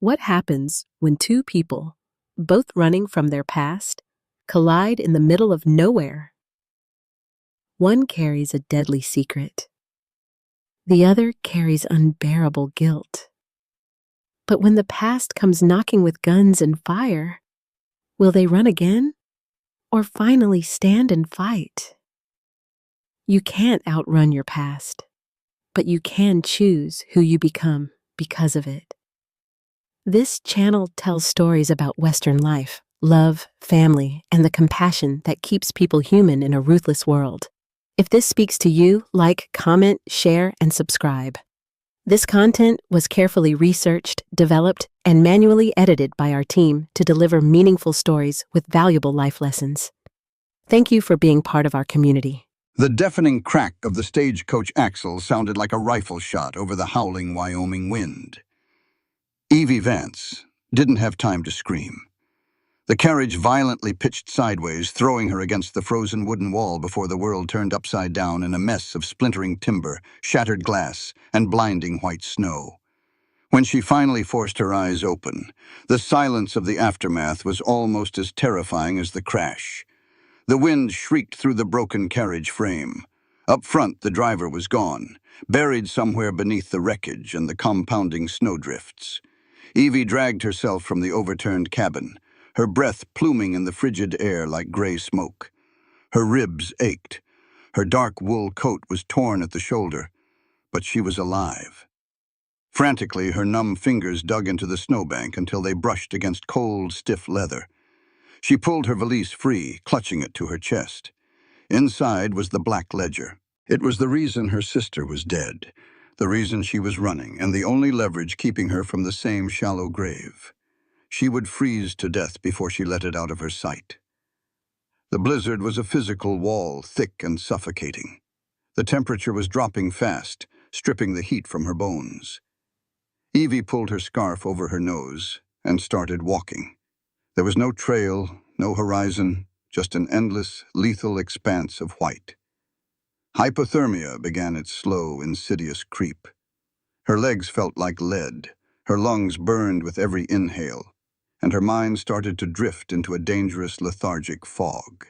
What happens when two people, both running from their past, collide in the middle of nowhere? One carries a deadly secret. The other carries unbearable guilt. But when the past comes knocking with guns and fire, will they run again? Or finally stand and fight? You can't outrun your past, but you can choose who you become because of it. This channel tells stories about Western life, love, family, and the compassion that keeps people human in a ruthless world. If this speaks to you, like, comment, share, and subscribe. This content was carefully researched, developed, and manually edited by our team to deliver meaningful stories with valuable life lessons. Thank you for being part of our community. The deafening crack of the stagecoach axle sounded like a rifle shot over the howling Wyoming wind. Evie Vance didn't have time to scream. The carriage violently pitched sideways, throwing her against the frozen wooden wall before the world turned upside down in a mess of splintering timber, shattered glass, and blinding white snow. When she finally forced her eyes open, the silence of the aftermath was almost as terrifying as the crash. The wind shrieked through the broken carriage frame. Up front, the driver was gone, buried somewhere beneath the wreckage and the compounding snowdrifts. Evie dragged herself from the overturned cabin, her breath pluming in the frigid air like gray smoke. Her ribs ached. Her dark wool coat was torn at the shoulder, but she was alive. Frantically, her numb fingers dug into the snowbank until they brushed against cold, stiff leather. She pulled her valise free, clutching it to her chest. Inside was the black ledger. It was the reason her sister was dead, the reason she was running, and the only leverage keeping her from the same shallow grave. She would freeze to death before she let it out of her sight. The blizzard was a physical wall, thick and suffocating. The temperature was dropping fast, stripping the heat from her bones. Evie pulled her scarf over her nose and started walking. There was no trail, no horizon, just an endless, lethal expanse of white. Hypothermia began its slow, insidious creep. Her legs felt like lead, her lungs burned with every inhale, and her mind started to drift into a dangerous, lethargic fog.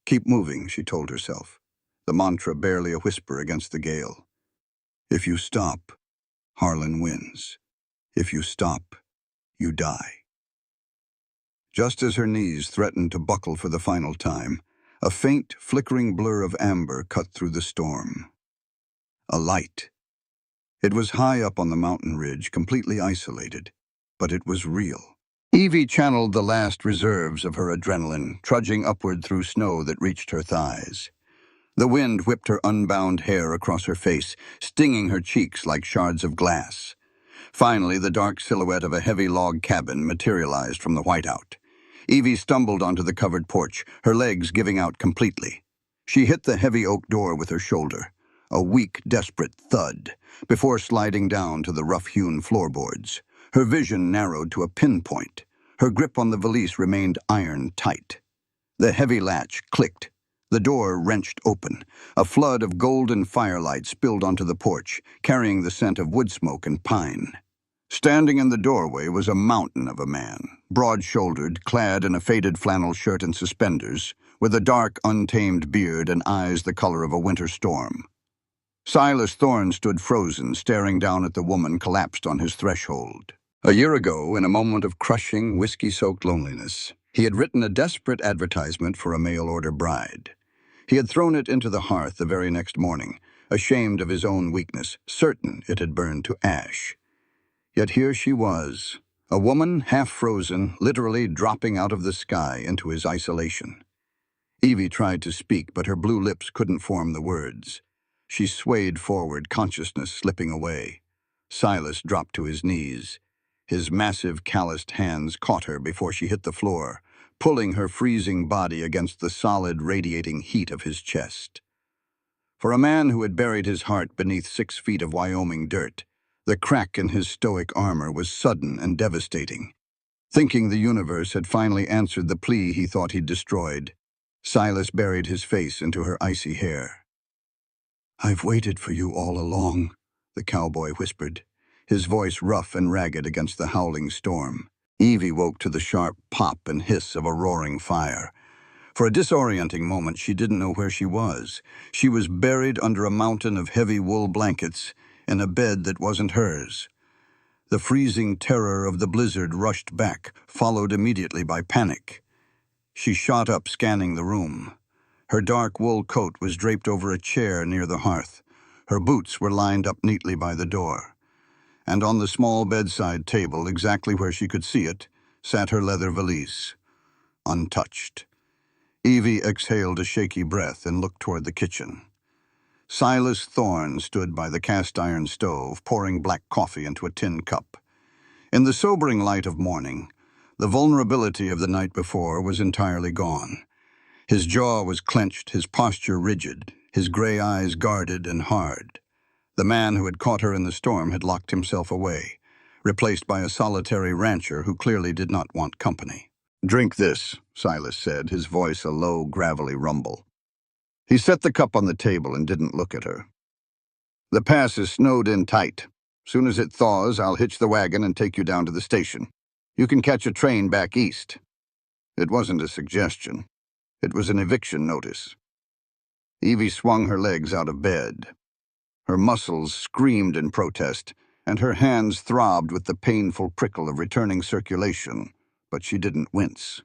Keep moving, she told herself, the mantra barely a whisper against the gale. If you stop, Harlan wins. If you stop, you die. Just as her knees threatened to buckle for the final time, a faint, flickering blur of amber cut through the storm. A light. It was high up on the mountain ridge, completely isolated, but it was real. Evie channeled the last reserves of her adrenaline, trudging upward through snow that reached her thighs. The wind whipped her unbound hair across her face, stinging her cheeks like shards of glass. Finally, the dark silhouette of a heavy log cabin materialized from the whiteout. Evie stumbled onto the covered porch, her legs giving out completely. She hit the heavy oak door with her shoulder, a weak, desperate thud, before sliding down to the rough-hewn floorboards. Her vision narrowed to a pinpoint. Her grip on the valise remained iron-tight. The heavy latch clicked. The door wrenched open. A flood of golden firelight spilled onto the porch, carrying the scent of wood smoke and pine. Standing in the doorway was a mountain of a man, broad-shouldered, clad in a faded flannel shirt and suspenders, with a dark, untamed beard and eyes the color of a winter storm. Silas Thorne stood frozen, staring down at the woman collapsed on his threshold. A year ago, in a moment of crushing, whiskey-soaked loneliness, he had written a desperate advertisement for a mail-order bride. He had thrown it into the hearth the very next morning, ashamed of his own weakness, certain it had burned to ash. Yet here she was, a woman half-frozen, literally dropping out of the sky into his isolation. Evie tried to speak, but her blue lips couldn't form the words. She swayed forward, consciousness slipping away. Silas dropped to his knees. His massive, calloused hands caught her before she hit the floor, pulling her freezing body against the solid, radiating heat of his chest. For a man who had buried his heart beneath 6 feet of Wyoming dirt, the crack in his stoic armor was sudden and devastating. Thinking the universe had finally answered the plea he thought he'd destroyed, Silas buried his face into her icy hair. "I've waited for you all along," the cowboy whispered. his voice rough and ragged against the howling storm. Evie woke to the sharp pop and hiss of a roaring fire. For a disorienting moment, she didn't know where she was. She was buried under a mountain of heavy wool blankets in a bed that wasn't hers. The freezing terror of the blizzard rushed back, followed immediately by panic. She shot up, scanning the room. Her dark wool coat was draped over a chair near the hearth. Her boots were lined up neatly by the door. And on the small bedside table, exactly where she could see it, sat her leather valise, untouched. Evie exhaled a shaky breath and looked toward the kitchen. Silas Thorne stood by the cast-iron stove, pouring black coffee into a tin cup. In the sobering light of morning, the vulnerability of the night before was entirely gone. His jaw was clenched, his posture rigid, his gray eyes guarded and hard. The man who had caught her in the storm had locked himself away, replaced by a solitary rancher who clearly did not want company. "Drink this," Silas said, his voice a low, gravelly rumble. He set the cup on the table and didn't look at her. "The pass is snowed in tight. Soon as it thaws, I'll hitch the wagon and take you down to the station. You can catch a train back east." It wasn't a suggestion. It was an eviction notice. Evie swung her legs out of bed. Her muscles screamed in protest, and her hands throbbed with the painful prickle of returning circulation, but she didn't wince.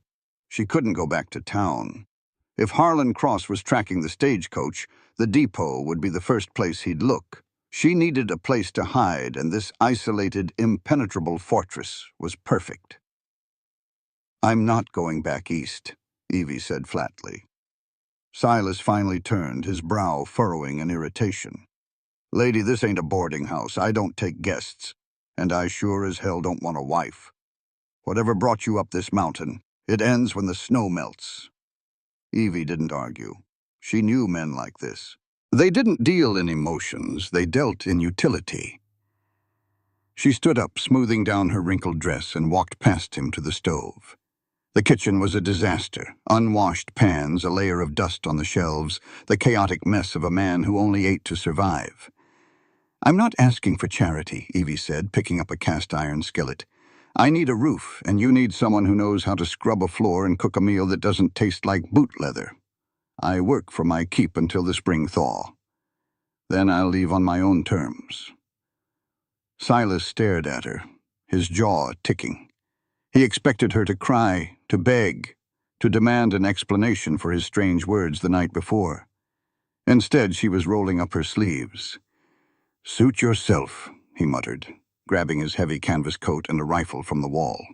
She couldn't go back to town. If Harlan Cross was tracking the stagecoach, the depot would be the first place he'd look. She needed a place to hide, and this isolated, impenetrable fortress was perfect. "I'm not going back east," Evie said flatly. Silas finally turned, his brow furrowing in irritation. "Lady, this ain't a boarding house. I don't take guests. And I sure as hell don't want a wife. Whatever brought you up this mountain, it ends when the snow melts." Evie didn't argue. She knew men like this. They didn't deal in emotions, they dealt in utility. She stood up, smoothing down her wrinkled dress, and walked past him to the stove. The kitchen was a disaster. Unwashed pans, a layer of dust on the shelves, the chaotic mess of a man who only ate to survive. "I'm not asking for charity," Evie said, picking up a cast-iron skillet. "I need a roof, and you need someone who knows how to scrub a floor and cook a meal that doesn't taste like boot leather. I work for my keep until the spring thaw. Then I'll leave on my own terms." Silas stared at her, his jaw ticking. He expected her to cry, to beg, to demand an explanation for his strange words the night before. Instead, she was rolling up her sleeves. "Suit yourself," he muttered, grabbing his heavy canvas coat and a rifle from the wall.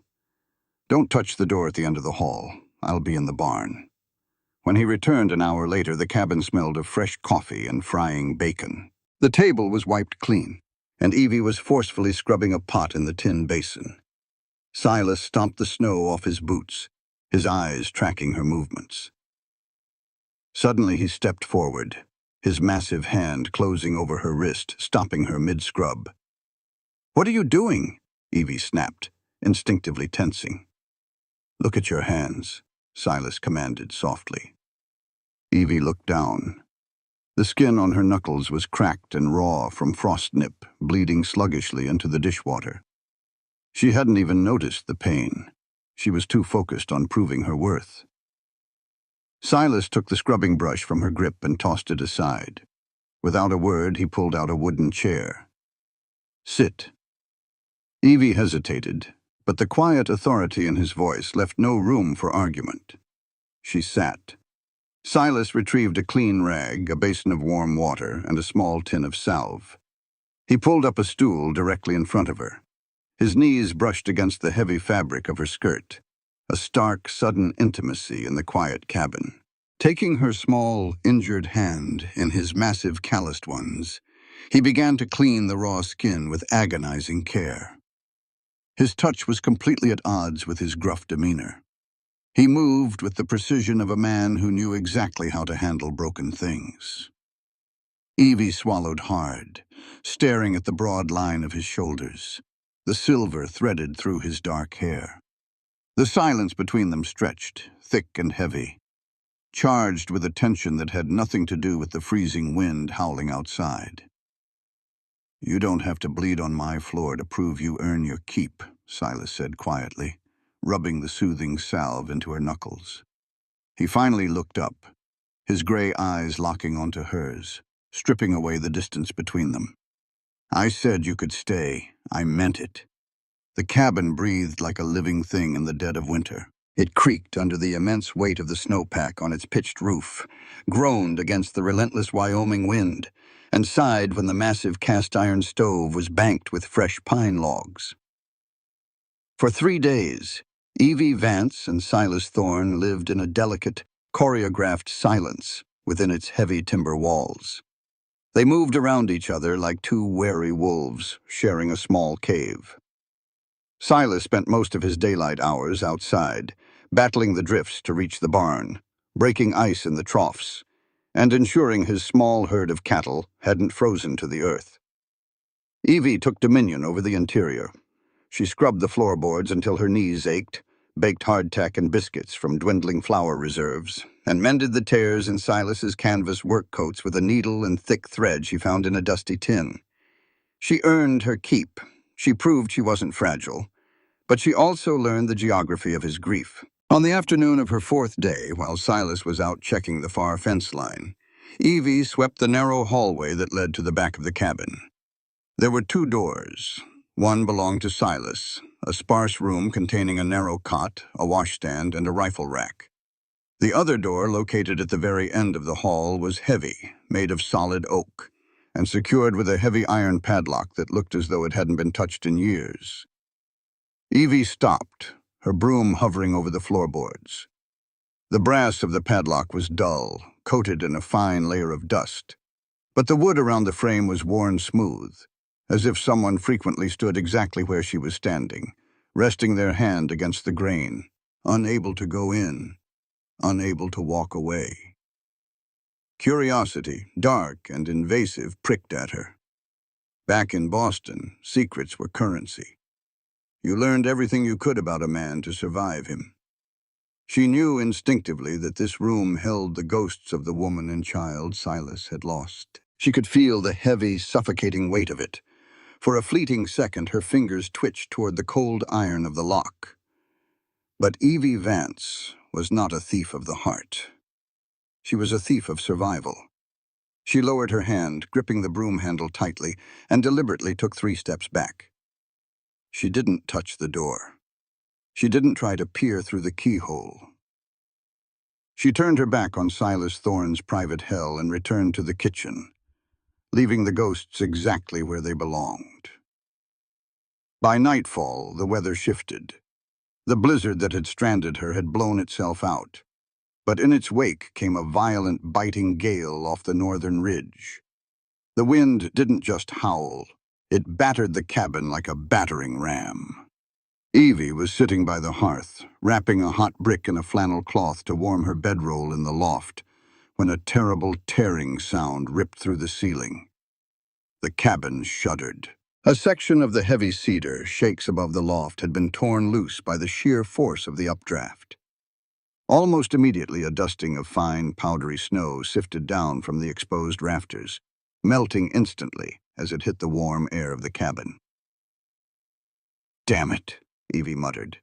"Don't touch the door at the end of the hall. I'll be in the barn." When he returned an hour later, the cabin smelled of fresh coffee and frying bacon. The table was wiped clean, and Evie was forcefully scrubbing a pot in the tin basin. Silas stomped the snow off his boots, his eyes tracking her movements. Suddenly he stepped forward, his massive hand closing over her wrist, stopping her mid-scrub. "What are you doing?" Evie snapped, instinctively tensing. "Look at your hands," Silas commanded softly. Evie looked down. The skin on her knuckles was cracked and raw from frost nip, bleeding sluggishly into the dishwater. She hadn't even noticed the pain. She was too focused on proving her worth. Silas took the scrubbing brush from her grip and tossed it aside. Without a word, he pulled out a wooden chair. "Sit." Evie hesitated, but the quiet authority in his voice left no room for argument. She sat. Silas retrieved a clean rag, a basin of warm water, and a small tin of salve. He pulled up a stool directly in front of her. His knees brushed against the heavy fabric of her skirt, a stark, sudden intimacy in the quiet cabin. Taking her small, injured hand in his massive, calloused ones, he began to clean the raw skin with agonizing care. His touch was completely at odds with his gruff demeanor. He moved with the precision of a man who knew exactly how to handle broken things. Evie swallowed hard, staring at the broad line of his shoulders, the silver threaded through his dark hair. The silence between them stretched, thick and heavy, charged with a tension that had nothing to do with the freezing wind howling outside. "You don't have to bleed on my floor to prove you earn your keep," Silas said quietly, rubbing the soothing salve into her knuckles. He finally looked up, his gray eyes locking onto hers, stripping away the distance between them. "I said you could stay. I meant it." The cabin breathed like a living thing in the dead of winter. It creaked under the immense weight of the snowpack on its pitched roof, groaned against the relentless Wyoming wind, and sighed when the massive cast-iron stove was banked with fresh pine logs. For 3 days, Evie Vance and Silas Thorne lived in a delicate, choreographed silence within its heavy timber walls. They moved around each other like two wary wolves, sharing a small cave. Silas spent most of his daylight hours outside, battling the drifts to reach the barn, breaking ice in the troughs, and ensuring his small herd of cattle hadn't frozen to the earth. Evie took dominion over the interior. She scrubbed the floorboards until her knees ached, baked hardtack and biscuits from dwindling flour reserves, and mended the tears in Silas's canvas work coats with a needle and thick thread she found in a dusty tin. She earned her keep. She proved she wasn't fragile. But she also learned the geography of his grief. On the afternoon of her 4th day, while Silas was out checking the far fence line, Evie swept the narrow hallway that led to the back of the cabin. There were 2 doors. One belonged to Silas, a sparse room containing a narrow cot, a washstand, and a rifle rack. The other door, located at the very end of the hall, was heavy, made of solid oak, and secured with a heavy iron padlock that looked as though it hadn't been touched in years. Evie stopped, her broom hovering over the floorboards. The brass of the padlock was dull, coated in a fine layer of dust, but the wood around the frame was worn smooth, as if someone frequently stood exactly where she was standing, resting their hand against the grain, unable to go in, unable to walk away. Curiosity, dark and invasive, pricked at her. Back in Boston, secrets were currency. You learned everything you could about a man to survive him. She knew instinctively that this room held the ghosts of the woman and child Silas had lost. She could feel the heavy, suffocating weight of it. For a fleeting second, her fingers twitched toward the cold iron of the lock. But Evie Vance was not a thief of the heart. She was a thief of survival. She lowered her hand, gripping the broom handle tightly, and deliberately took 3 steps back. She didn't touch the door. She didn't try to peer through the keyhole. She turned her back on Silas Thorne's private hell and returned to the kitchen, leaving the ghosts exactly where they belonged. By nightfall, the weather shifted. The blizzard that had stranded her had blown itself out, but in its wake came a violent, biting gale off the northern ridge. The wind didn't just howl. It battered the cabin like a battering ram. Evie was sitting by the hearth, wrapping a hot brick in a flannel cloth to warm her bedroll in the loft, when a terrible tearing sound ripped through the ceiling. The cabin shuddered. A section of the heavy cedar, shakes above the loft, had been torn loose by the sheer force of the updraft. Almost immediately, a dusting of fine, powdery snow sifted down from the exposed rafters, melting instantly as it hit the warm air of the cabin. "Damn it," Evie muttered.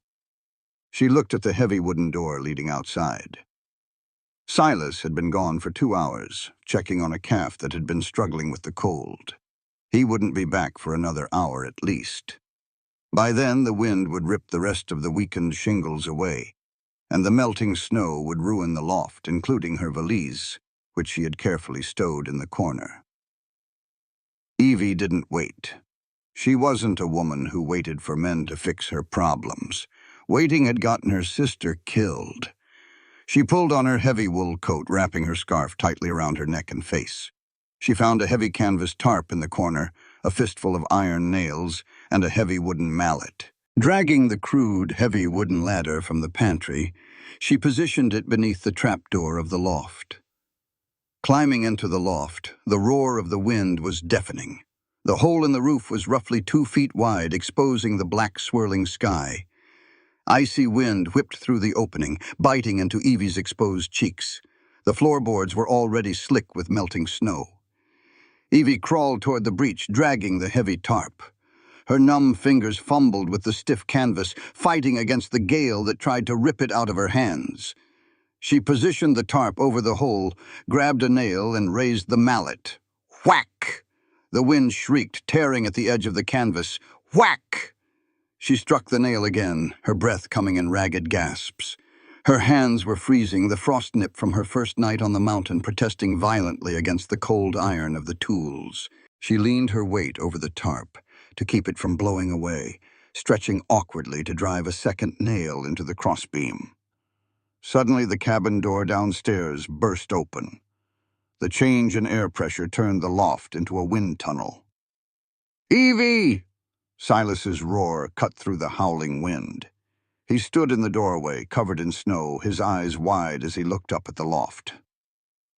She looked at the heavy wooden door leading outside. Silas had been gone for 2 hours, checking on a calf that had been struggling with the cold. He wouldn't be back for another hour at least. By then, the wind would rip the rest of the weakened shingles away, and the melting snow would ruin the loft, including her valise, which she had carefully stowed in the corner. Evie didn't wait. She wasn't a woman who waited for men to fix her problems. Waiting had gotten her sister killed. She pulled on her heavy wool coat, wrapping her scarf tightly around her neck and face. She found a heavy canvas tarp in the corner, a fistful of iron nails, and a heavy wooden mallet. Dragging the crude, heavy wooden ladder from the pantry, she positioned it beneath the trapdoor of the loft. Climbing into the loft, the roar of the wind was deafening. The hole in the roof was roughly 2 feet wide, exposing the black swirling sky. Icy wind whipped through the opening, biting into Evie's exposed cheeks. The floorboards were already slick with melting snow. Evie crawled toward the breach, dragging the heavy tarp. Her numb fingers fumbled with the stiff canvas, fighting against the gale that tried to rip it out of her hands. She positioned the tarp over the hole, grabbed a nail, and raised the mallet. Whack! The wind shrieked, tearing at the edge of the canvas. Whack! She struck the nail again, her breath coming in ragged gasps. Her hands were freezing, the frost nip from her first night on the mountain protesting violently against the cold iron of the tools. She leaned her weight over the tarp to keep it from blowing away, stretching awkwardly to drive a second nail into the crossbeam. Suddenly, the cabin door downstairs burst open. The change in air pressure turned the loft into a wind tunnel. "Evie!" Silas's roar cut through the howling wind. He stood in the doorway, covered in snow, his eyes wide as he looked up at the loft.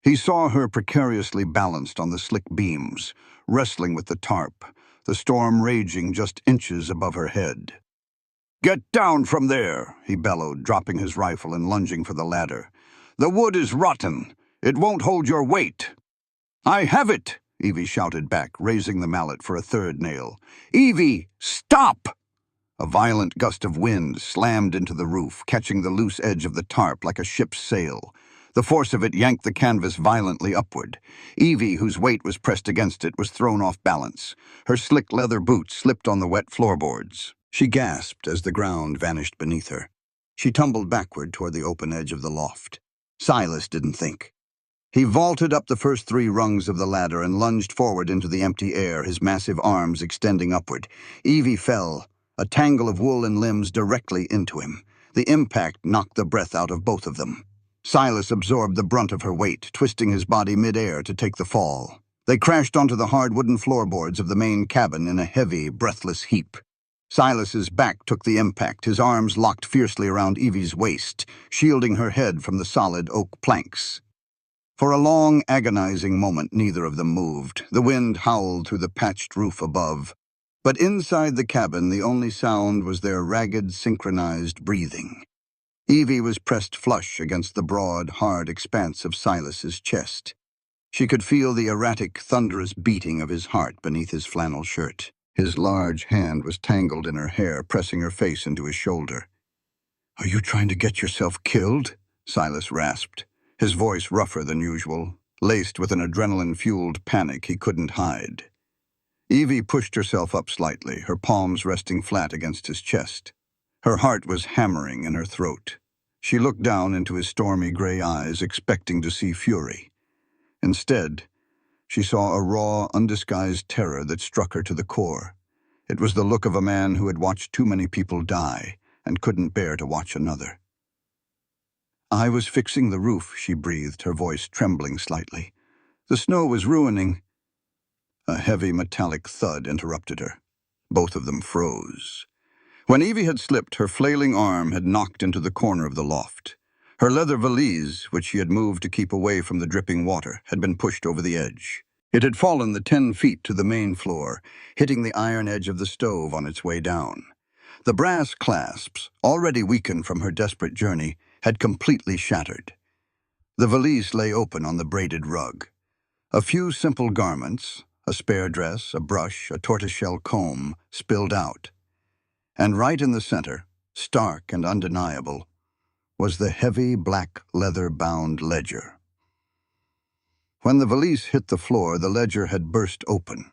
He saw her precariously balanced on the slick beams, wrestling with the tarp, the storm raging just inches above her head. "Get down from there," he bellowed, dropping his rifle and lunging for the ladder. "The wood is rotten. It won't hold your weight." "I have it!" Evie shouted back, raising the mallet for a third nail. "Evie, stop!" A violent gust of wind slammed into the roof, catching the loose edge of the tarp like a ship's sail. The force of it yanked the canvas violently upward. Evie, whose weight was pressed against it, was thrown off balance. Her slick leather boots slipped on the wet floorboards. She gasped as the ground vanished beneath her. She tumbled backward toward the open edge of the loft. Silas didn't think. He vaulted up the first 3 rungs of the ladder and lunged forward into the empty air, his massive arms extending upward. Evie fell, a tangle of wool and limbs directly into him. The impact knocked the breath out of both of them. Silas absorbed the brunt of her weight, twisting his body mid-air to take the fall. They crashed onto the hard wooden floorboards of the main cabin in a heavy, breathless heap. Silas's back took the impact, his arms locked fiercely around Evie's waist, shielding her head from the solid oak planks. For a long, agonizing moment, neither of them moved. The wind howled through the patched roof above. But inside the cabin, the only sound was their ragged, synchronized breathing. Evie was pressed flush against the broad, hard expanse of Silas's chest. She could feel the erratic, thunderous beating of his heart beneath his flannel shirt. His large hand was tangled in her hair, pressing her face into his shoulder. "Are you trying to get yourself killed?" Silas rasped, his voice rougher than usual, laced with an adrenaline-fueled panic he couldn't hide. Evie pushed herself up slightly, her palms resting flat against his chest. Her heart was hammering in her throat. She looked down into his stormy gray eyes, expecting to see fury. Instead, she saw a raw, undisguised terror that struck her to the core. It was the look of a man who had watched too many people die and couldn't bear to watch another. "I was fixing the roof," she breathed, her voice trembling slightly. "The snow was ruining—" A heavy metallic thud interrupted her. Both of them froze. When Evie had slipped, her flailing arm had knocked into the corner of the loft. Her leather valise, which she had moved to keep away from the dripping water, had been pushed over the edge. It had fallen the 10 feet to the main floor, hitting the iron edge of the stove on its way down. The brass clasps, already weakened from her desperate journey, had completely shattered. The valise lay open on the braided rug. A few simple garments, a spare dress, a brush, a tortoiseshell comb, spilled out. And right in the center, stark and undeniable, was the heavy black leather-bound ledger. When the valise hit the floor, the ledger had burst open.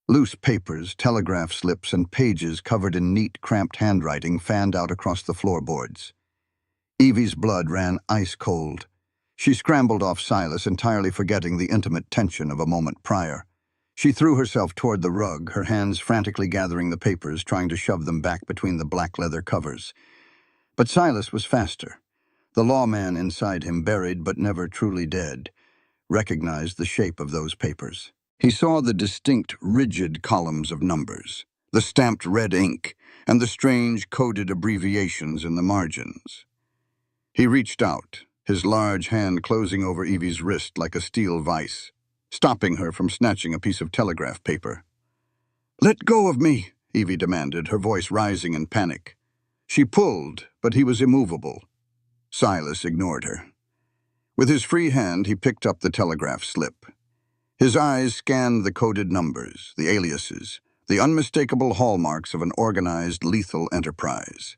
Loose papers, telegraph slips, and pages covered in neat, cramped handwriting fanned out across the floorboards. Evie's blood ran ice-cold. She scrambled off Silas, entirely forgetting the intimate tension of a moment prior. She threw herself toward the rug, her hands frantically gathering the papers, trying to shove them back between the black leather covers. But Silas was faster. The lawman inside him, buried but never truly dead, recognized the shape of those papers. He saw the distinct, rigid columns of numbers, the stamped red ink, and the strange, coded abbreviations in the margins. He reached out, his large hand closing over Evie's wrist like a steel vise, stopping her from snatching a piece of telegraph paper. "Let go of me," Evie demanded, her voice rising in panic. She pulled, but he was immovable. Silas ignored her. With his free hand, he picked up the telegraph slip. His eyes scanned the coded numbers, the aliases, the unmistakable hallmarks of an organized, lethal enterprise.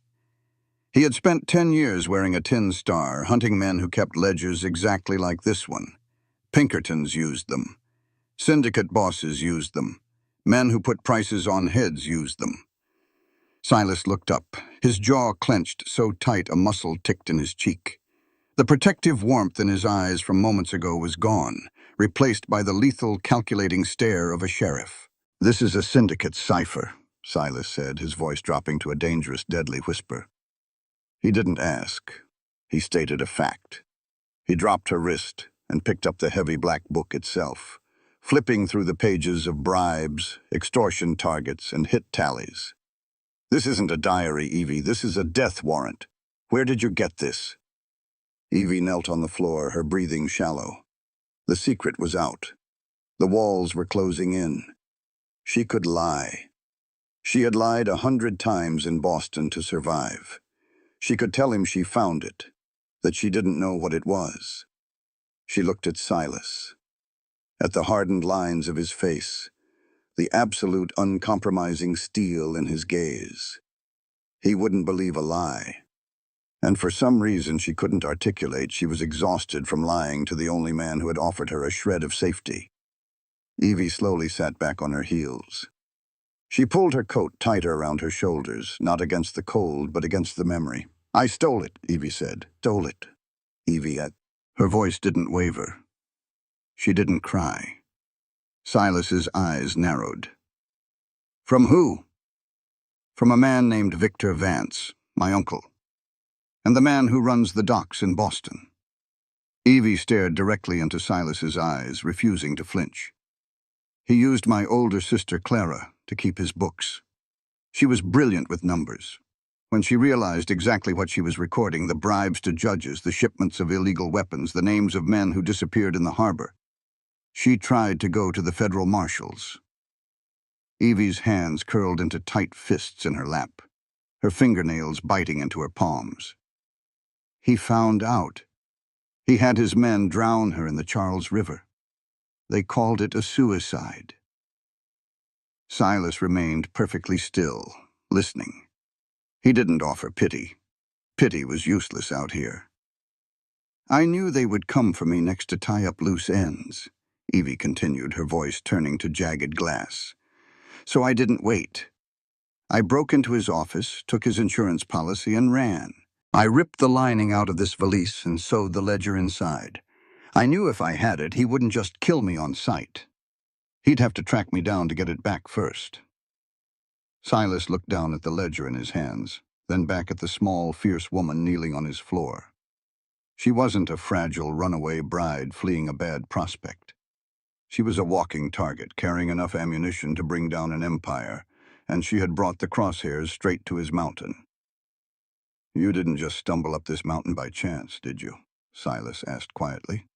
He had spent 10 years wearing a tin star, hunting men who kept ledgers exactly like this one. Pinkertons used them. Syndicate bosses used them. Men who put prices on heads used them. Silas looked up, his jaw clenched so tight a muscle ticked in his cheek. The protective warmth in his eyes from moments ago was gone, replaced by the lethal, calculating stare of a sheriff. "This is a syndicate cipher," Silas said, his voice dropping to a dangerous, deadly whisper. He didn't ask. He stated a fact. He dropped her wrist and picked up the heavy black book itself, flipping through the pages of bribes, extortion targets, and hit tallies. "This isn't a diary, Evie. This is a death warrant. Where did you get this?" Evie knelt on the floor, her breathing shallow. The secret was out. The walls were closing in. She could lie. She had lied 100 times in Boston to survive. She could tell him she found it, that she didn't know what it was. She looked at Silas, at the hardened lines of his face, the absolute uncompromising steel in his gaze. He wouldn't believe a lie. And for some reason she couldn't articulate, she was exhausted from lying to the only man who had offered her a shred of safety. Evie slowly sat back on her heels. She pulled her coat tighter around her shoulders, not against the cold, but against the memory. "I stole it," Evie said. "Stole it." Evie, her voice didn't waver. She didn't cry. Silas's eyes narrowed. "From who?" "From a man named Victor Vance, my uncle, and the man who runs the docks in Boston." Evie stared directly into Silas's eyes, refusing to flinch. "He used my older sister Clara to keep his books. She was brilliant with numbers. When she realized exactly what she was recording, the bribes to judges, the shipments of illegal weapons, the names of men who disappeared in the harbor, she tried to go to the federal marshals." Evie's hands curled into tight fists in her lap, her fingernails biting into her palms. "He found out. He had his men drown her in the Charles River. They called it a suicide." Silas remained perfectly still, listening. He didn't offer pity. Pity was useless out here. "I knew they would come for me next to tie up loose ends," Evie continued, her voice turning to jagged glass. "So I didn't wait. I broke into his office, took his insurance policy, and ran. I ripped the lining out of this valise and sewed the ledger inside. I knew if I had it, he wouldn't just kill me on sight. He'd have to track me down to get it back first." Silas looked down at the ledger in his hands, then back at the small, fierce woman kneeling on his floor. She wasn't a fragile runaway bride fleeing a bad prospect. She was a walking target, carrying enough ammunition to bring down an empire, and she had brought the crosshairs straight to his mountain. "You didn't just stumble up this mountain by chance, did you?" Silas asked quietly.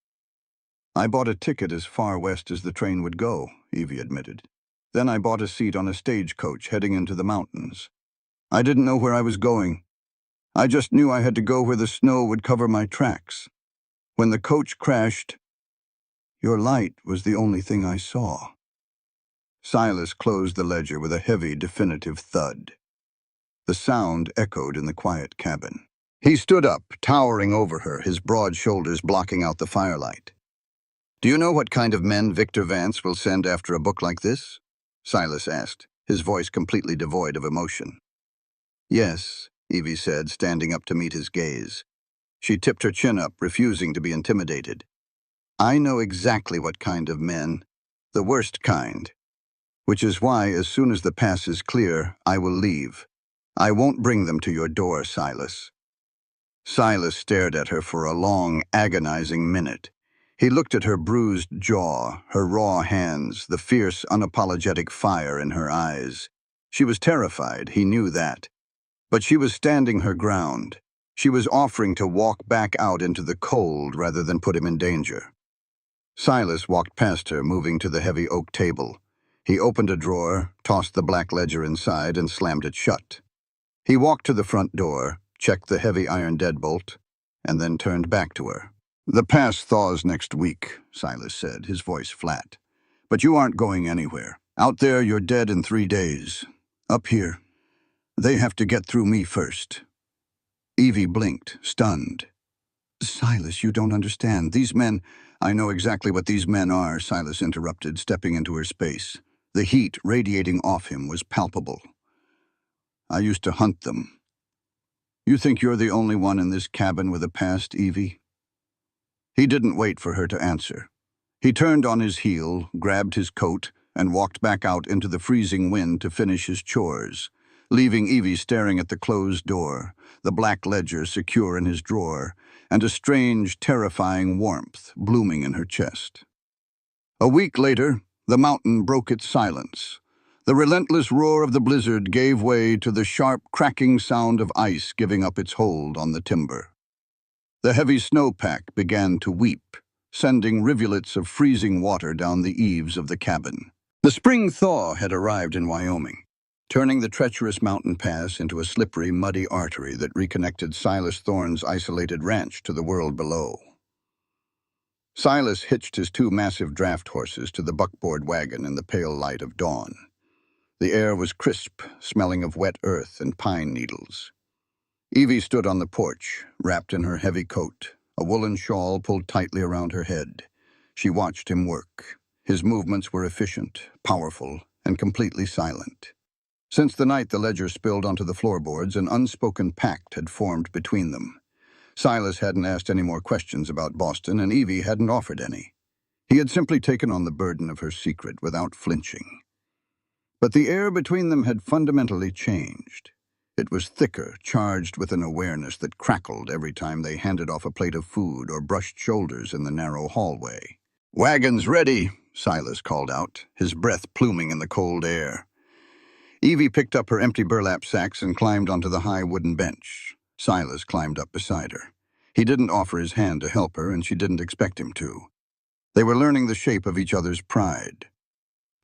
"I bought a ticket as far west as the train would go," Evie admitted. "Then I bought a seat on a stagecoach heading into the mountains. I didn't know where I was going. I just knew I had to go where the snow would cover my tracks. When the coach crashed, your light was the only thing I saw." Silas closed the ledger with a heavy, definitive thud. The sound echoed in the quiet cabin. He stood up, towering over her, his broad shoulders blocking out the firelight. "Do you know what kind of men Victor Vance will send after a book like this?" Silas asked, his voice completely devoid of emotion. "Yes," Evie said, standing up to meet his gaze. She tipped her chin up, refusing to be intimidated. "I know exactly what kind of men. The worst kind. Which is why, as soon as the pass is clear, I will leave. I won't bring them to your door, Silas." Silas stared at her for a long, agonizing minute. He looked at her bruised jaw, her raw hands, the fierce, unapologetic fire in her eyes. She was terrified, he knew that. But she was standing her ground. She was offering to walk back out into the cold rather than put him in danger. Silas walked past her, moving to the heavy oak table. He opened a drawer, tossed the black ledger inside, and slammed it shut. He walked to the front door, checked the heavy iron deadbolt, and then turned back to her. "The pass thaws next week," Silas said, his voice flat. But you aren't going anywhere. Out there, you're dead in 3 days. Up here, they have to get through me first. Evie blinked, stunned. Silas, you don't understand. These men— I know exactly what these men are, Silas interrupted, stepping into her space. The heat radiating off him was palpable. I used to hunt them. You think you're the only one in this cabin with a past, Evie? He didn't wait for her to answer. He turned on his heel, grabbed his coat, and walked back out into the freezing wind to finish his chores, leaving Evie staring at the closed door, the black ledger secure in his drawer, and a strange, terrifying warmth blooming in her chest. A week later, the mountain broke its silence. The relentless roar of the blizzard gave way to the sharp, cracking sound of ice giving up its hold on the timber. The heavy snowpack began to weep, sending rivulets of freezing water down the eaves of the cabin. The spring thaw had arrived in Wyoming, turning the treacherous mountain pass into a slippery, muddy artery that reconnected Silas Thorne's isolated ranch to the world below. Silas hitched his 2 massive draft horses to the buckboard wagon in the pale light of dawn. The air was crisp, smelling of wet earth and pine needles. Evie stood on the porch, wrapped in her heavy coat, a woolen shawl pulled tightly around her head. She watched him work. His movements were efficient, powerful, and completely silent. Since the night the ledger spilled onto the floorboards, an unspoken pact had formed between them. Silas hadn't asked any more questions about Boston, and Evie hadn't offered any. He had simply taken on the burden of her secret without flinching. But the air between them had fundamentally changed. It was thicker, charged with an awareness that crackled every time they handed off a plate of food or brushed shoulders in the narrow hallway. "Wagons ready," Silas called out, his breath pluming in the cold air. Evie picked up her empty burlap sacks and climbed onto the high wooden bench. Silas climbed up beside her. He didn't offer his hand to help her, and she didn't expect him to. They were learning the shape of each other's pride.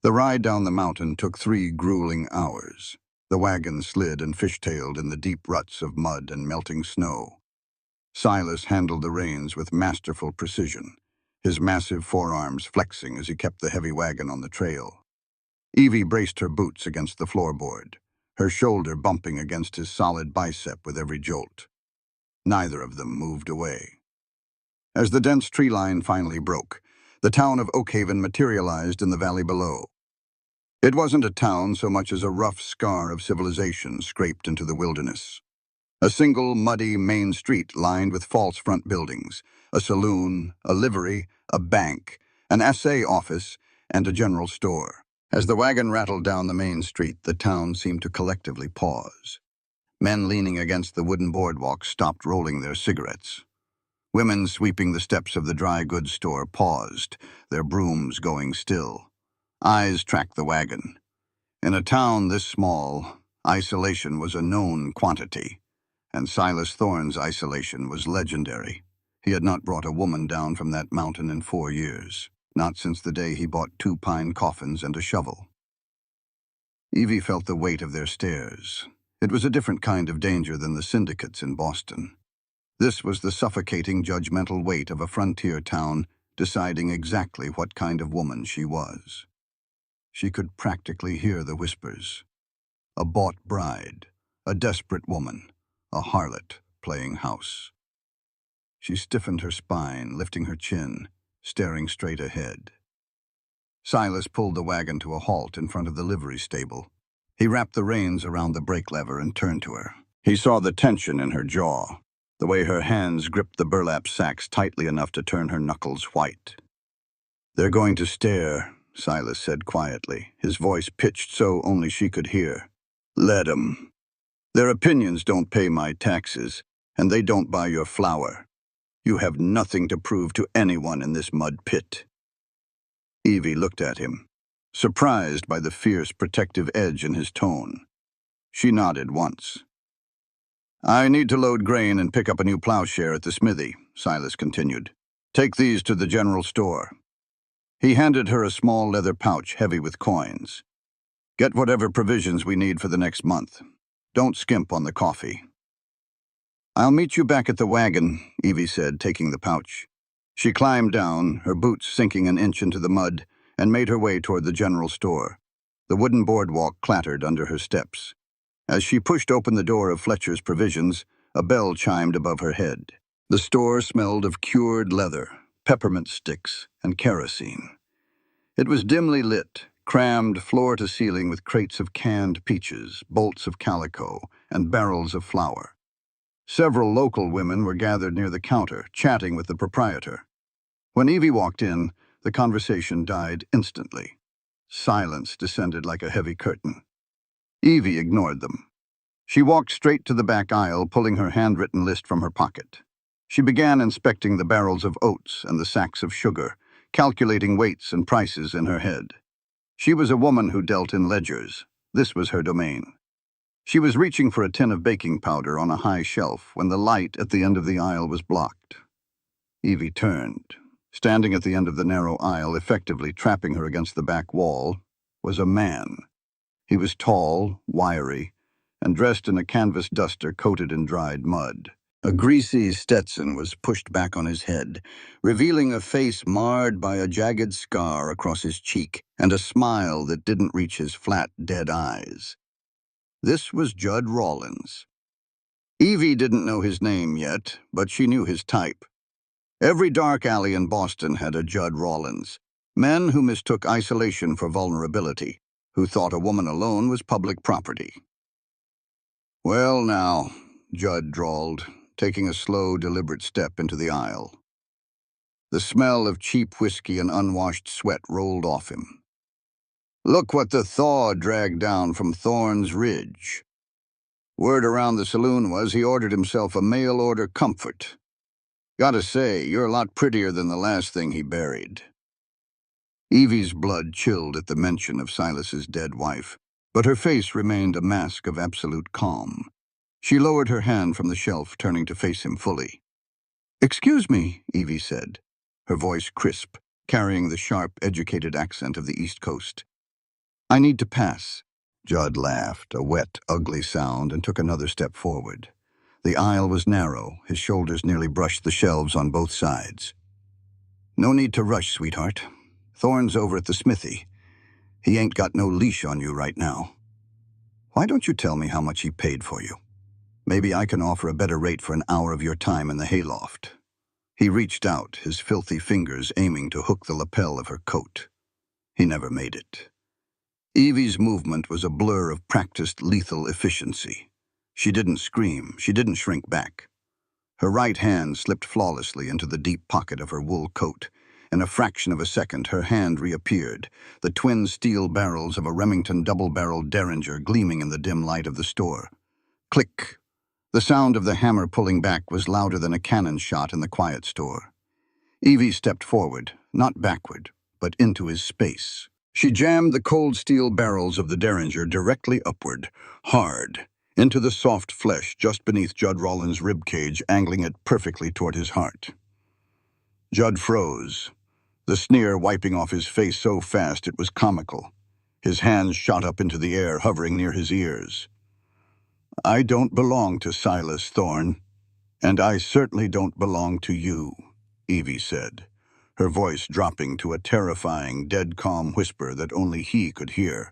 The ride down the mountain took 3 grueling hours. The wagon slid and fishtailed in the deep ruts of mud and melting snow. Silas handled the reins with masterful precision, his massive forearms flexing as he kept the heavy wagon on the trail. Evie braced her boots against the floorboard, her shoulder bumping against his solid bicep with every jolt. Neither of them moved away. As the dense tree line finally broke, the town of Oakhaven materialized in the valley below. It wasn't a town so much as a rough scar of civilization scraped into the wilderness. A single, muddy main street lined with false front buildings, a saloon, a livery, a bank, an assay office, and a general store. As the wagon rattled down the main street, the town seemed to collectively pause. Men leaning against the wooden boardwalk stopped rolling their cigarettes. Women sweeping the steps of the dry goods store paused, their brooms going still. Eyes tracked the wagon. In a town this small, isolation was a known quantity, and Silas Thorne's isolation was legendary. He had not brought a woman down from that mountain in 4 years, not since the day he bought 2 pine coffins and a shovel. Evie felt the weight of their stares. It was a different kind of danger than the syndicates in Boston. This was the suffocating, judgmental weight of a frontier town deciding exactly what kind of woman she was. She could practically hear the whispers. A bought bride, a desperate woman, a harlot playing house. She stiffened her spine, lifting her chin, staring straight ahead. Silas pulled the wagon to a halt in front of the livery stable. He wrapped the reins around the brake lever and turned to her. He saw the tension in her jaw, the way her hands gripped the burlap sacks tightly enough to turn her knuckles white. "They're going to stare," Silas said quietly, his voice pitched so only she could hear. "Let 'em. Their opinions don't pay my taxes, and they don't buy your flour. You have nothing to prove to anyone in this mud pit." Evie looked at him, surprised by the fierce, protective edge in his tone. She nodded once. "I need to load grain and pick up a new plowshare at the smithy," Silas continued. "Take these to the general store." He handed her a small leather pouch heavy with coins. "Get whatever provisions we need for the next month. Don't skimp on the coffee." "I'll meet you back at the wagon," Evie said, taking the pouch. She climbed down, her boots sinking an inch into the mud, and made her way toward the general store. The wooden boardwalk clattered under her steps. As she pushed open the door of Fletcher's Provisions, a bell chimed above her head. The store smelled of cured leather, peppermint sticks, and kerosene. It was dimly lit, crammed floor to ceiling with crates of canned peaches, bolts of calico, and barrels of flour. Several local women were gathered near the counter, chatting with the proprietor. When Evie walked in, the conversation died instantly. Silence descended like a heavy curtain. Evie ignored them. She walked straight to the back aisle, pulling her handwritten list from her pocket. She began inspecting the barrels of oats and the sacks of sugar, calculating weights and prices in her head. She was a woman who dealt in ledgers. This was her domain. She was reaching for a tin of baking powder on a high shelf when the light at the end of the aisle was blocked. Evie turned. Standing at the end of the narrow aisle, effectively trapping her against the back wall, was a man. He was tall, wiry, and dressed in a canvas duster coated in dried mud. A greasy Stetson was pushed back on his head, revealing a face marred by a jagged scar across his cheek and a smile that didn't reach his flat, dead eyes. This was Judd Rawlins. Evie didn't know his name yet, but she knew his type. Every dark alley in Boston had a Judd Rawlins. Men who mistook isolation for vulnerability, who thought a woman alone was public property. "Well now," Judd drawled, taking a slow, deliberate step into the aisle. The smell of cheap whiskey and unwashed sweat rolled off him. "Look what the thaw dragged down from Thorn's Ridge. Word around the saloon was he ordered himself a mail-order Comfort. Gotta say, you're a lot prettier than the last thing he buried." Evie's blood chilled at the mention of Silas's dead wife, but her face remained a mask of absolute calm. She lowered her hand from the shelf, turning to face him fully. "Excuse me," Evie said, her voice crisp, carrying the sharp, educated accent of the East Coast. "I need to pass." Judd laughed, a wet, ugly sound, and took another step forward. The aisle was narrow, his shoulders nearly brushed the shelves on both sides. "No need to rush, sweetheart. Thorne's over at the smithy. He ain't got no leash on you right now. Why don't you tell me how much he paid for you? Maybe I can offer a better rate for an hour of your time in the hayloft." He reached out, his filthy fingers aiming to hook the lapel of her coat. He never made it. Evie's movement was a blur of practiced lethal efficiency. She didn't scream, she didn't shrink back. Her right hand slipped flawlessly into the deep pocket of her wool coat. In a fraction of a second, her hand reappeared, the twin steel barrels of a Remington double-barreled Derringer gleaming in the dim light of the store. Click! The sound of the hammer pulling back was louder than a cannon shot in the quiet store. Evie stepped forward, not backward, but into his space. She jammed the cold steel barrels of the Derringer directly upward, hard, into the soft flesh just beneath Judd Rawlins' ribcage, angling it perfectly toward his heart. Judd froze, the sneer wiping off his face so fast it was comical. His hands shot up into the air, hovering near his ears. "I don't belong to Silas Thorne, and I certainly don't belong to you," Evie said, her voice dropping to a terrifying, dead-calm whisper that only he could hear.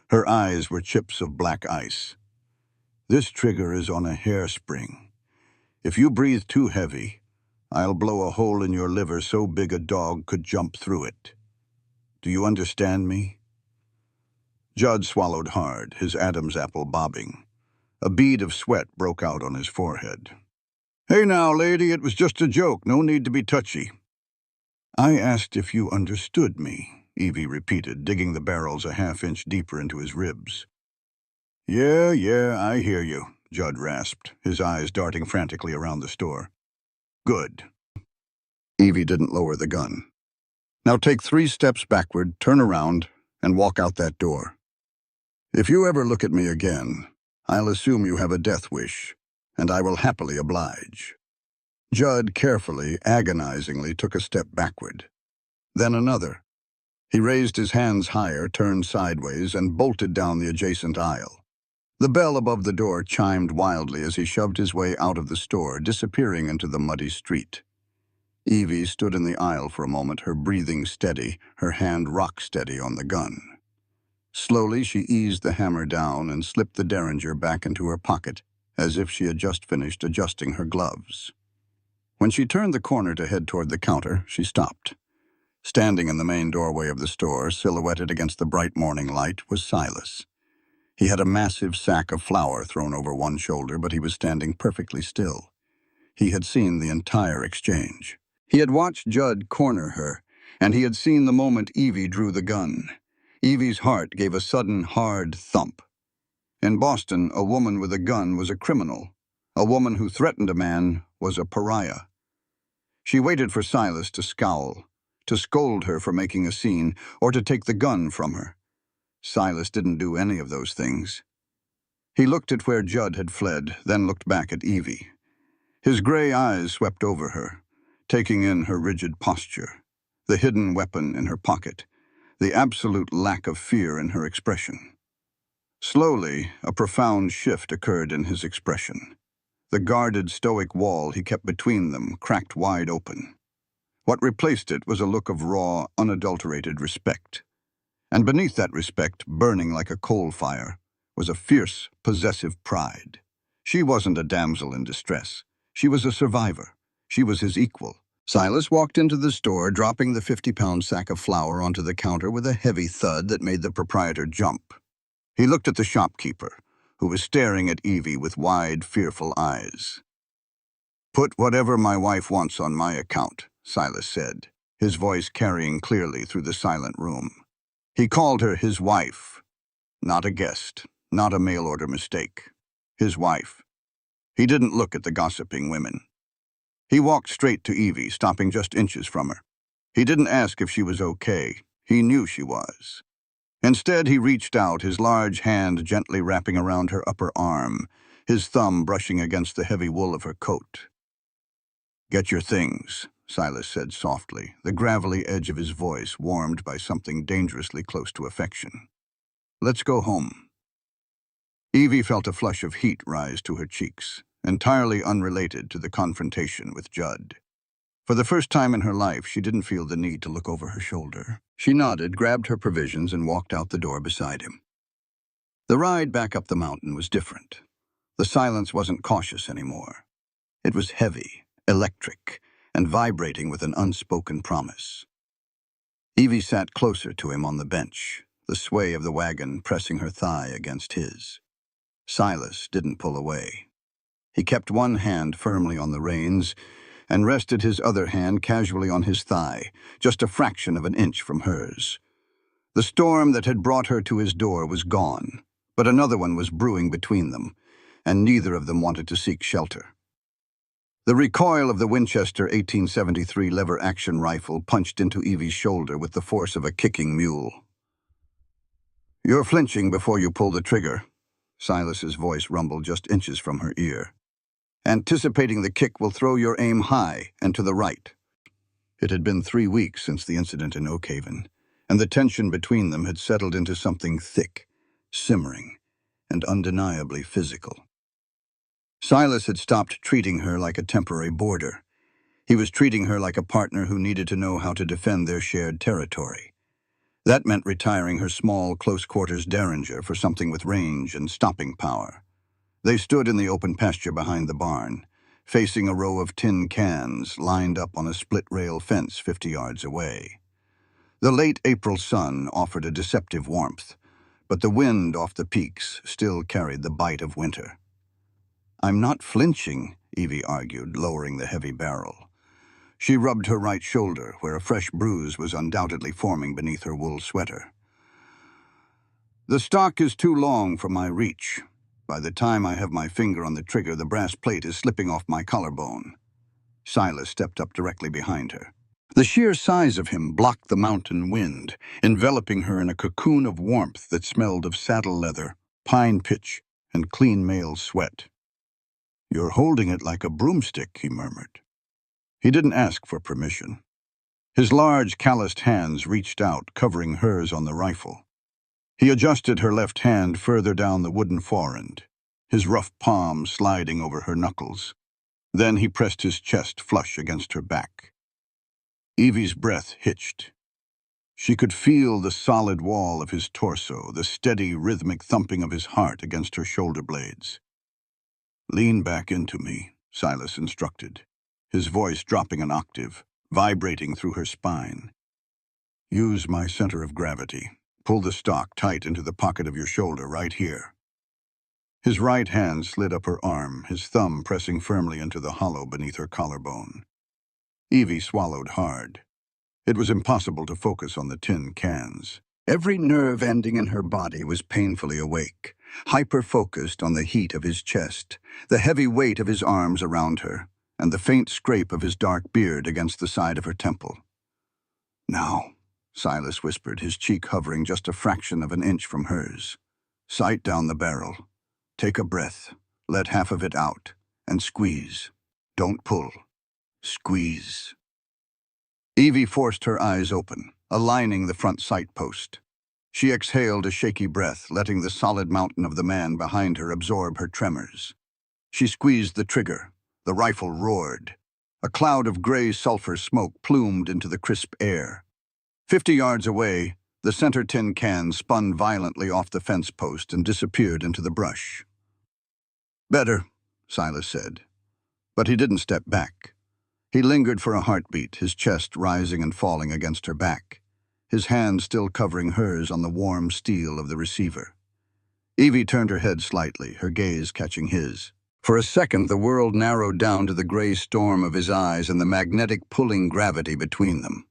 Her eyes were chips of black ice. "This trigger is on a hairspring. If you breathe too heavy, I'll blow a hole in your liver so big a dog could jump through it. Do you understand me?" Judd swallowed hard, his Adam's apple bobbing. A bead of sweat broke out on his forehead. "Hey now, lady, it was just a joke. No need to be touchy." "I asked if you understood me," Evie repeated, digging the barrels a half-inch deeper into his ribs. Yeah, I hear you," Judd rasped, his eyes darting frantically around the store. "Good." Evie didn't lower the gun. "Now take 3 steps backward, turn around, and walk out that door. If you ever look at me again, I'll assume you have a death wish, and I will happily oblige." Judd carefully, agonizingly took a step backward. Then another. He raised his hands higher, turned sideways, and bolted down the adjacent aisle. The bell above the door chimed wildly as he shoved his way out of the store, disappearing into the muddy street. Evie stood in the aisle for a moment, her breathing steady, her hand rock-steady on the gun. Slowly, she eased the hammer down and slipped the derringer back into her pocket, as if she had just finished adjusting her gloves. When she turned the corner to head toward the counter, she stopped. Standing in the main doorway of the store, silhouetted against the bright morning light, was Silas. He had a massive sack of flour thrown over one shoulder, but he was standing perfectly still. He had seen the entire exchange. He had watched Judd corner her, and he had seen the moment Evie drew the gun. Evie's heart gave a sudden, hard thump. In Boston, a woman with a gun was a criminal. A woman who threatened a man was a pariah. She waited for Silas to scowl, to scold her for making a scene, or to take the gun from her. Silas didn't do any of those things. He looked at where Judd had fled, then looked back at Evie. His gray eyes swept over her, taking in her rigid posture, the hidden weapon in her pocket, the absolute lack of fear in her expression. Slowly, a profound shift occurred in his expression. The guarded, stoic wall he kept between them cracked wide open. What replaced it was a look of raw, unadulterated respect. And beneath that respect, burning like a coal fire, was a fierce, possessive pride. She wasn't a damsel in distress. She was a survivor. She was his equal. Silas walked into the store, dropping the 50-pound sack of flour onto the counter with a heavy thud that made the proprietor jump. He looked at the shopkeeper, who was staring at Evie with wide, fearful eyes. "Put whatever my wife wants on my account," Silas said, his voice carrying clearly through the silent room. He called her his wife, not a guest, not a mail-order mistake. His wife. He didn't look at the gossiping women. He walked straight to Evie, stopping just inches from her. He didn't ask if she was okay. He knew she was. Instead, he reached out, his large hand gently wrapping around her upper arm, his thumb brushing against the heavy wool of her coat. "Get your things," Silas said softly, the gravelly edge of his voice warmed by something dangerously close to affection. "Let's go home." Evie felt a flush of heat rise to her cheeks, entirely unrelated to the confrontation with Judd. For the first time in her life, she didn't feel the need to look over her shoulder. She nodded, grabbed her provisions, and walked out the door beside him. The ride back up the mountain was different. The silence wasn't cautious anymore. It was heavy, electric, and vibrating with an unspoken promise. Evie sat closer to him on the bench, the sway of the wagon pressing her thigh against his. Silas didn't pull away. He kept one hand firmly on the reins and rested his other hand casually on his thigh, just a fraction of an inch from hers. The storm that had brought her to his door was gone, but another one was brewing between them, and neither of them wanted to seek shelter. The recoil of the Winchester 1873 lever-action rifle punched into Evie's shoulder with the force of a kicking mule. "You're flinching before you pull the trigger," Silas's voice rumbled just inches from her ear. "Anticipating the kick will throw your aim high and to the right." It had been 3 weeks since the incident in Oakhaven, and the tension between them had settled into something thick, simmering, and undeniably physical. Silas had stopped treating her like a temporary boarder. He was treating her like a partner who needed to know how to defend their shared territory. That meant retiring her small, close-quarters Derringer for something with range and stopping power. They stood in the open pasture behind the barn, facing a row of tin cans lined up on a split-rail fence 50 yards away. The late April sun offered a deceptive warmth, but the wind off the peaks still carried the bite of winter. "I'm not flinching," Evie argued, lowering the heavy barrel. She rubbed her right shoulder, where a fresh bruise was undoubtedly forming beneath her wool sweater. "The stock is too long for my reach. By the time I have my finger on the trigger, the brass plate is slipping off my collarbone." Silas stepped up directly behind her. The sheer size of him blocked the mountain wind, enveloping her in a cocoon of warmth that smelled of saddle leather, pine pitch, and clean male sweat. "You're holding it like a broomstick," he murmured. He didn't ask for permission. His large, calloused hands reached out, covering hers on the rifle. He adjusted her left hand further down the wooden forend, his rough palm sliding over her knuckles. Then he pressed his chest flush against her back. Evie's breath hitched. She could feel the solid wall of his torso, the steady, rhythmic thumping of his heart against her shoulder blades. "Lean back into me," Silas instructed, his voice dropping an octave, vibrating through her spine. "Use my center of gravity. Pull the stock tight into the pocket of your shoulder right here." His right hand slid up her arm, his thumb pressing firmly into the hollow beneath her collarbone. Evie swallowed hard. It was impossible to focus on the tin cans. Every nerve ending in her body was painfully awake, hyper-focused on the heat of his chest, the heavy weight of his arms around her, and the faint scrape of his dark beard against the side of her temple. "Now," Silas whispered, his cheek hovering just a fraction of an inch from hers. "Sight down the barrel. Take a breath, let half of it out, and squeeze. Don't pull. Squeeze." Evie forced her eyes open, aligning the front sight post. She exhaled a shaky breath, letting the solid mountain of the man behind her absorb her tremors. She squeezed the trigger. The rifle roared. A cloud of gray sulfur smoke plumed into the crisp air. 50 yards away, the center tin can spun violently off the fence post and disappeared into the brush. "Better," Silas said. But he didn't step back. He lingered for a heartbeat, his chest rising and falling against her back, his hand still covering hers on the warm steel of the receiver. Evie turned her head slightly, her gaze catching his. For a second, the world narrowed down to the gray storm of his eyes and the magnetic pulling gravity between them.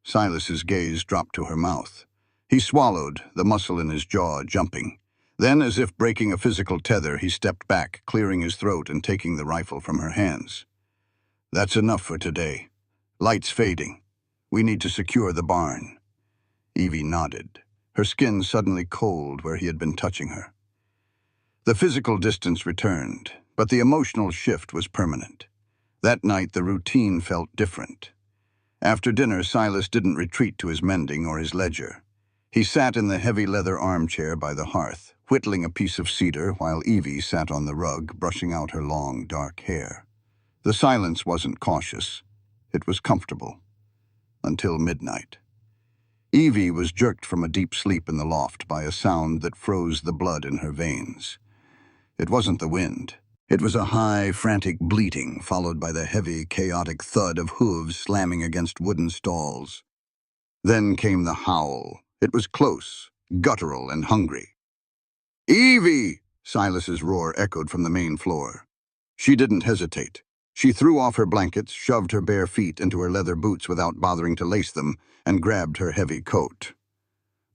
Silas's gaze dropped to her mouth. He swallowed, the muscle in his jaw jumping. Then, as if breaking a physical tether, he stepped back, clearing his throat and taking the rifle from her hands. "That's enough for today. Light's fading. We need to secure the barn." Evie nodded, her skin suddenly cold where he had been touching her. The physical distance returned, but the emotional shift was permanent. That night, the routine felt different. After dinner, Silas didn't retreat to his mending or his ledger. He sat in the heavy leather armchair by the hearth, whittling a piece of cedar while Evie sat on the rug, brushing out her long, dark hair. The silence wasn't cautious. It was comfortable. Until midnight. Evie was jerked from a deep sleep in the loft by a sound that froze the blood in her veins. It wasn't the wind. It was a high, frantic bleating, followed by the heavy, chaotic thud of hooves slamming against wooden stalls. Then came the howl. It was close, guttural, and hungry. "Evie!" Silas's roar echoed from the main floor. She didn't hesitate. She threw off her blankets, shoved her bare feet into her leather boots without bothering to lace them, and grabbed her heavy coat.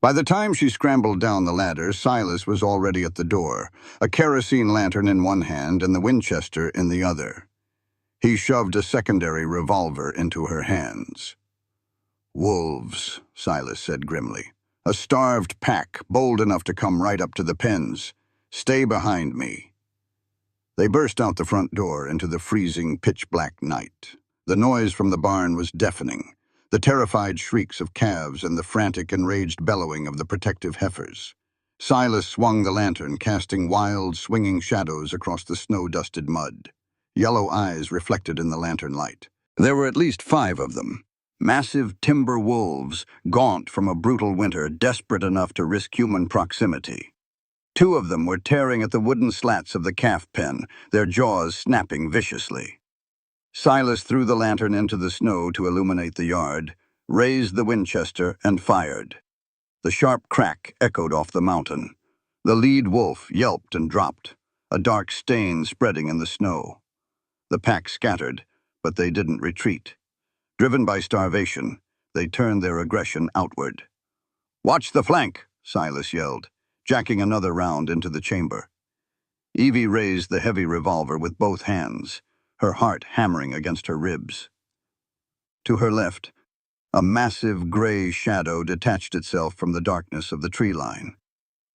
By the time she scrambled down the ladder, Silas was already at the door, a kerosene lantern in one hand and the Winchester in the other. He shoved a secondary revolver into her hands. "Wolves," Silas said grimly. "A starved pack, bold enough to come right up to the pens. Stay behind me." They burst out the front door into the freezing, pitch-black night. The noise from the barn was deafening, the terrified shrieks of calves and the frantic, enraged bellowing of the protective heifers. Silas swung the lantern, casting wild, swinging shadows across the snow-dusted mud. Yellow eyes reflected in the lantern light. There were at least 5 of them. Massive timber wolves, gaunt from a brutal winter, desperate enough to risk human proximity. 2 of them were tearing at the wooden slats of the calf pen, their jaws snapping viciously. Silas threw the lantern into the snow to illuminate the yard, raised the Winchester, and fired. The sharp crack echoed off the mountain. The lead wolf yelped and dropped, a dark stain spreading in the snow. The pack scattered, but they didn't retreat. Driven by starvation, they turned their aggression outward. "Watch the flank," Silas yelled, jacking another round into the chamber. Evie raised the heavy revolver with both hands, her heart hammering against her ribs. To her left, a massive gray shadow detached itself from the darkness of the tree line.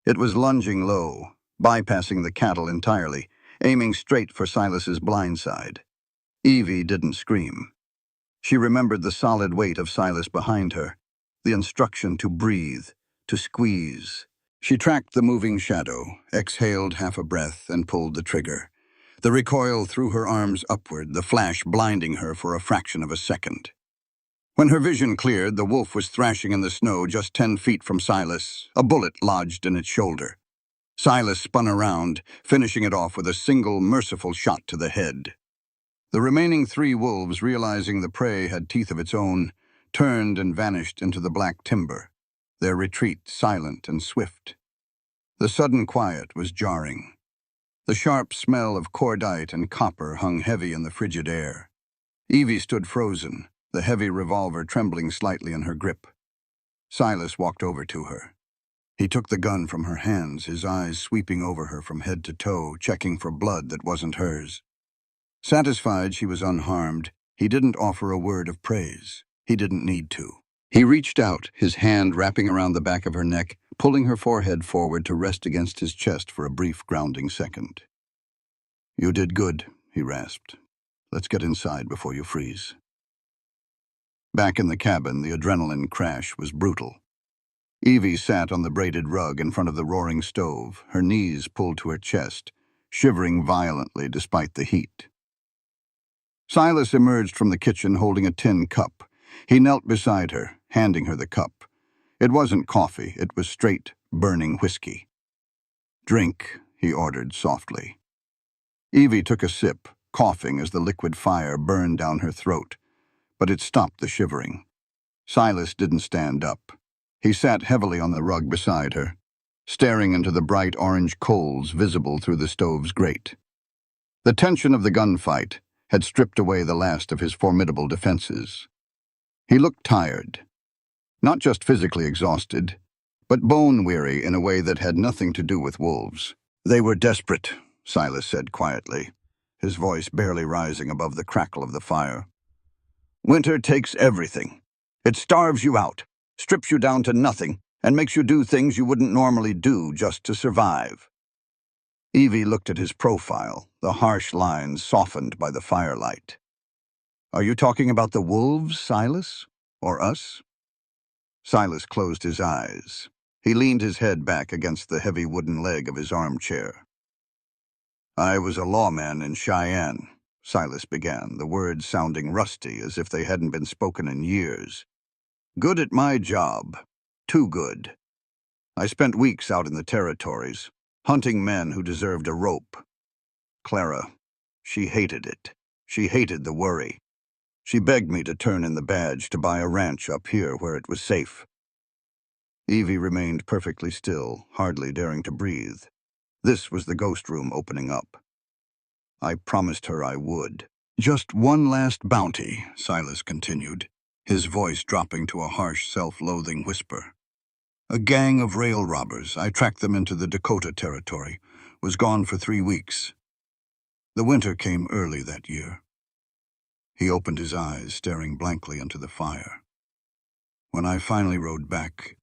It was lunging low, bypassing the cattle entirely, aiming straight for Silas's blind side. Evie didn't scream. She remembered the solid weight of Silas behind her, the instruction to breathe, to squeeze. She tracked the moving shadow, exhaled half a breath, and pulled the trigger. The recoil threw her arms upward, the flash blinding her for a fraction of a second. When her vision cleared, the wolf was thrashing in the snow just 10 feet from Silas, a bullet lodged in its shoulder. Silas spun around, finishing it off with a single merciful shot to the head. The remaining 3 wolves, realizing the prey had teeth of its own, turned and vanished into the black timber, their retreat silent and swift. The sudden quiet was jarring. The sharp smell of cordite and copper hung heavy in the frigid air. Evie stood frozen, the heavy revolver trembling slightly in her grip. Silas walked over to her. He took the gun from her hands, his eyes sweeping over her from head to toe, checking for blood that wasn't hers. Satisfied she was unharmed, he didn't offer a word of praise. He didn't need to. He reached out, his hand wrapping around the back of her neck, pulling her forehead forward to rest against his chest for a brief grounding second. "You did good," he rasped. "Let's get inside before you freeze." Back in the cabin, the adrenaline crash was brutal. Evie sat on the braided rug in front of the roaring stove, her knees pulled to her chest, shivering violently despite the heat. Silas emerged from the kitchen holding a tin cup. He knelt beside her, handing her the cup. It wasn't coffee, it was straight, burning whiskey. "Drink," he ordered softly. Evie took a sip, coughing as the liquid fire burned down her throat, but it stopped the shivering. Silas didn't stand up. He sat heavily on the rug beside her, staring into the bright orange coals visible through the stove's grate. The tension of the gunfight had stripped away the last of his formidable defenses. He looked tired, not just physically exhausted, but bone-weary in a way that had nothing to do with wolves. "They were desperate," Silas said quietly, his voice barely rising above the crackle of the fire. "Winter takes everything. It starves you out, strips you down to nothing, and makes you do things you wouldn't normally do just to survive." Evie looked at his profile, the harsh lines softened by the firelight. "Are you talking about the wolves, Silas? Or us?" Silas closed his eyes. He leaned his head back against the heavy wooden leg of his armchair. "I was a lawman in Cheyenne," Silas began, the words sounding rusty as if they hadn't been spoken in years. "Good at my job. Too good. I spent weeks out in the territories, hunting men who deserved a rope. Clara, she hated it. She hated the worry. She begged me to turn in the badge to buy a ranch up here where it was safe." Evie remained perfectly still, hardly daring to breathe. This was the ghost room opening up. "I promised her I would." "Just one last bounty," Silas continued, his voice dropping to a harsh, self-loathing whisper. "A gang of rail robbers, I tracked them into the Dakota Territory, was gone for 3 weeks. The winter came early that year." He opened his eyes, staring blankly into the fire. "When I finally rode back,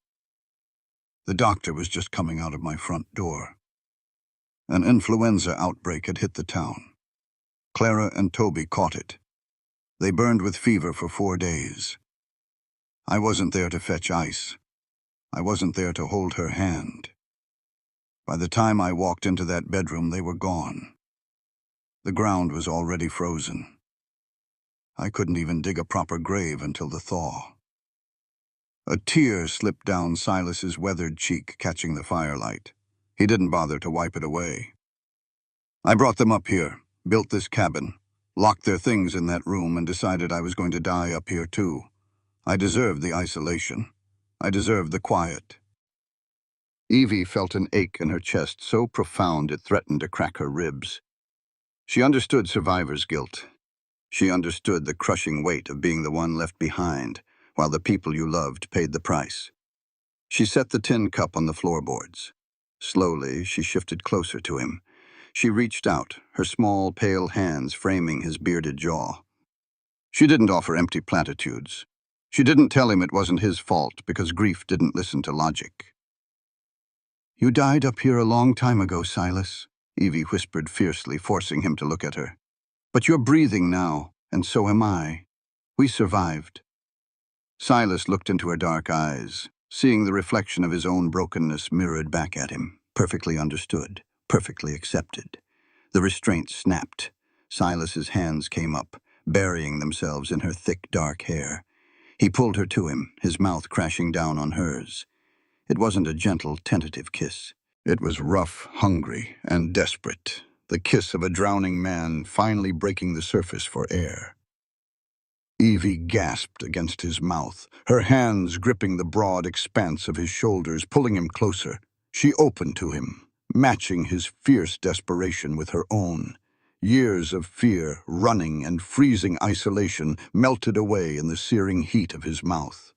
the doctor was just coming out of my front door. An influenza outbreak had hit the town. Clara and Toby caught it. They burned with fever for 4 days. I wasn't there to fetch ice. I wasn't there to hold her hand. By the time I walked into that bedroom, they were gone. The ground was already frozen. I couldn't even dig a proper grave until the thaw." A tear slipped down Silas's weathered cheek, catching the firelight. He didn't bother to wipe it away. "I brought them up here, built this cabin, locked their things in that room, and decided I was going to die up here too. I deserved the isolation. I deserved the quiet." Evie felt an ache in her chest so profound it threatened to crack her ribs. She understood survivor's guilt. She understood the crushing weight of being the one left behind, while the people you loved paid the price. She set the tin cup on the floorboards. Slowly, she shifted closer to him. She reached out, her small, pale hands framing his bearded jaw. She didn't offer empty platitudes. She didn't tell him it wasn't his fault because grief didn't listen to logic. "You died up here a long time ago, Silas," Evie whispered fiercely, forcing him to look at her. "But you're breathing now, and so am I. We survived." Silas looked into her dark eyes, seeing the reflection of his own brokenness mirrored back at him, perfectly understood, perfectly accepted. The restraint snapped. Silas's hands came up, burying themselves in her thick, dark hair. He pulled her to him, his mouth crashing down on hers. It wasn't a gentle, tentative kiss. It was rough, hungry, and desperate, the kiss of a drowning man finally breaking the surface for air. Evie gasped against his mouth, her hands gripping the broad expanse of his shoulders, pulling him closer. She opened to him, matching his fierce desperation with her own. Years of fear, running, and freezing isolation melted away in the searing heat of his mouth.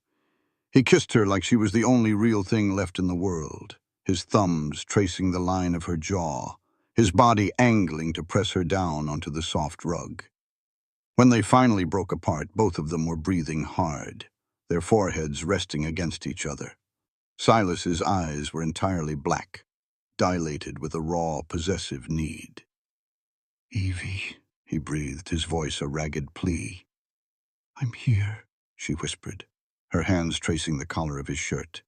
He kissed her like she was the only real thing left in the world, his thumbs tracing the line of her jaw, his body angling to press her down onto the soft rug. When they finally broke apart, both of them were breathing hard, their foreheads resting against each other. Silas's eyes were entirely black, dilated with a raw, possessive need. "Evie," he breathed, his voice a ragged plea. "I'm here," she whispered, her hands tracing the collar of his shirt.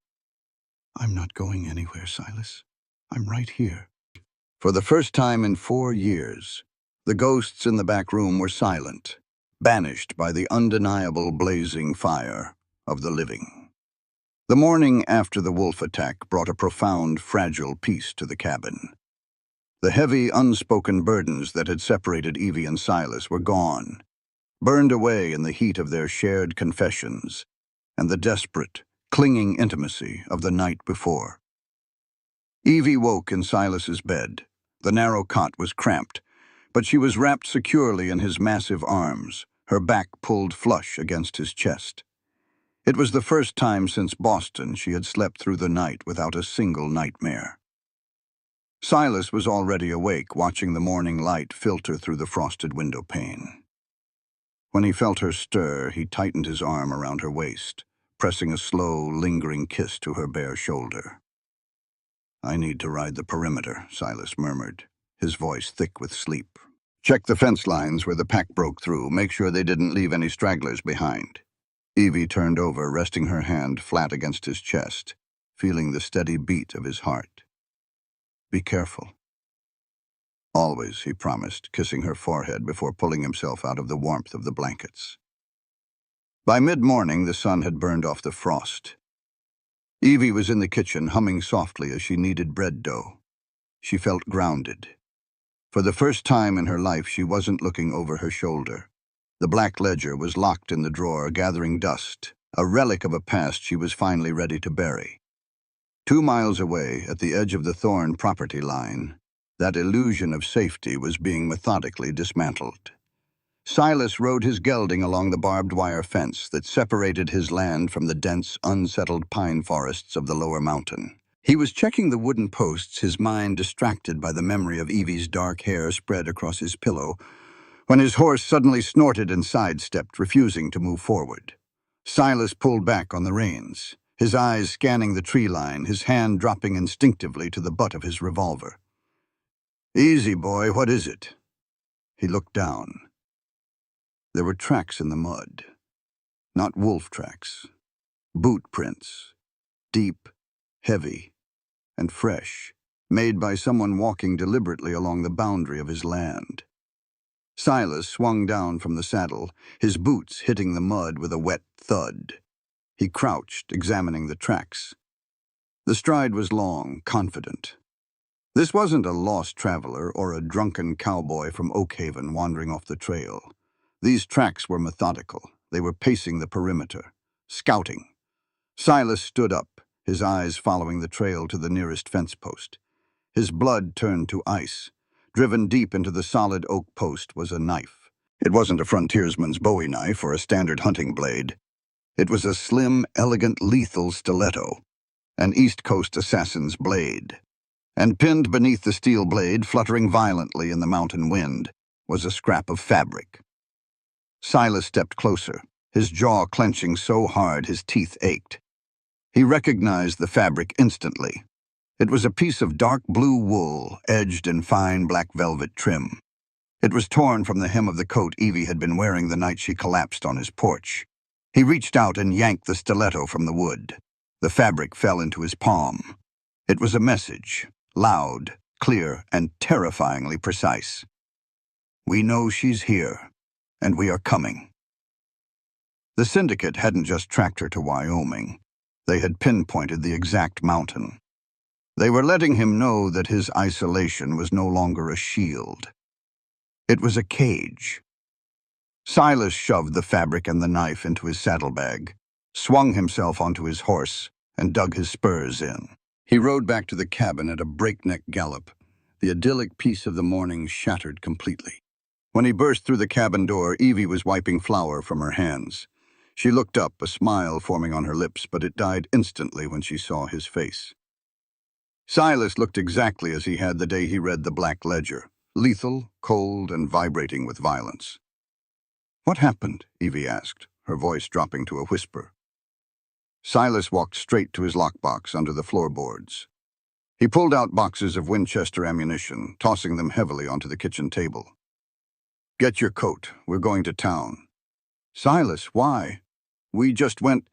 "I'm not going anywhere, Silas. I'm right here." For the first time in 4 years, the ghosts in the back room were silent, banished by the undeniable blazing fire of the living. The morning after the wolf attack brought a profound, fragile peace to the cabin. The heavy, unspoken burdens that had separated Evie and Silas were gone, burned away in the heat of their shared confessions and the desperate, clinging intimacy of the night before. Evie woke in Silas's bed. The narrow cot was cramped, but she was wrapped securely in his massive arms, her back pulled flush against his chest. It was the first time since Boston she had slept through the night without a single nightmare. Silas was already awake, watching the morning light filter through the frosted window pane. When he felt her stir, he tightened his arm around her waist, pressing a slow, lingering kiss to her bare shoulder. "I need to ride the perimeter," Silas murmured, his voice thick with sleep. "Check the fence lines where the pack broke through. Make sure they didn't leave any stragglers behind." Evie turned over, resting her hand flat against his chest, feeling the steady beat of his heart. "Be careful." "Always," he promised, kissing her forehead before pulling himself out of the warmth of the blankets. By mid-morning, the sun had burned off the frost. Evie was in the kitchen, humming softly as she kneaded bread dough. She felt grounded. For the first time in her life, she wasn't looking over her shoulder. The black ledger was locked in the drawer, gathering dust, a relic of a past she was finally ready to bury. 2 miles away, at the edge of the Thorne property line, that illusion of safety was being methodically dismantled. Silas rode his gelding along the barbed wire fence that separated his land from the dense, unsettled pine forests of the lower mountain. He was checking the wooden posts, his mind distracted by the memory of Evie's dark hair spread across his pillow, when his horse suddenly snorted and sidestepped, refusing to move forward. Silas pulled back on the reins, his eyes scanning the tree line, his hand dropping instinctively to the butt of his revolver. "Easy, boy, what is it?" He looked down. There were tracks in the mud. Not wolf tracks. Boot prints. Deep, heavy, and fresh, made by someone walking deliberately along the boundary of his land. Silas swung down from the saddle, his boots hitting the mud with a wet thud. He crouched, examining the tracks. The stride was long, confident. This wasn't a lost traveler or a drunken cowboy from Oakhaven wandering off the trail. These tracks were methodical. They were pacing the perimeter, scouting. Silas stood up, his eyes following the trail to the nearest fence post. His blood turned to ice. Driven deep into the solid oak post was a knife. It wasn't a frontiersman's Bowie knife or a standard hunting blade. It was a slim, elegant, lethal stiletto, an East Coast assassin's blade. And pinned beneath the steel blade, fluttering violently in the mountain wind, was a scrap of fabric. Silas stepped closer, his jaw clenching so hard his teeth ached. He recognized the fabric instantly. It was a piece of dark blue wool, edged in fine black velvet trim. It was torn from the hem of the coat Evie had been wearing the night she collapsed on his porch. He reached out and yanked the stiletto from the wood. The fabric fell into his palm. It was a message, loud, clear, and terrifyingly precise. "We know she's here, and we are coming." The syndicate hadn't just tracked her to Wyoming. They had pinpointed the exact mountain. They were letting him know that his isolation was no longer a shield. It was a cage. Silas shoved the fabric and the knife into his saddlebag, swung himself onto his horse, and dug his spurs in. He rode back to the cabin at a breakneck gallop, the idyllic peace of the morning shattered completely. When he burst through the cabin door, Evie was wiping flour from her hands. She looked up, a smile forming on her lips, but it died instantly when she saw his face. Silas looked exactly as he had the day he read the Black Ledger, lethal, cold, and vibrating with violence. "What happened?" Evie asked, her voice dropping to a whisper. Silas walked straight to his lockbox under the floorboards. He pulled out boxes of Winchester ammunition, tossing them heavily onto the kitchen table. "Get your coat. We're going to town." "Silas, why?" "We just went—"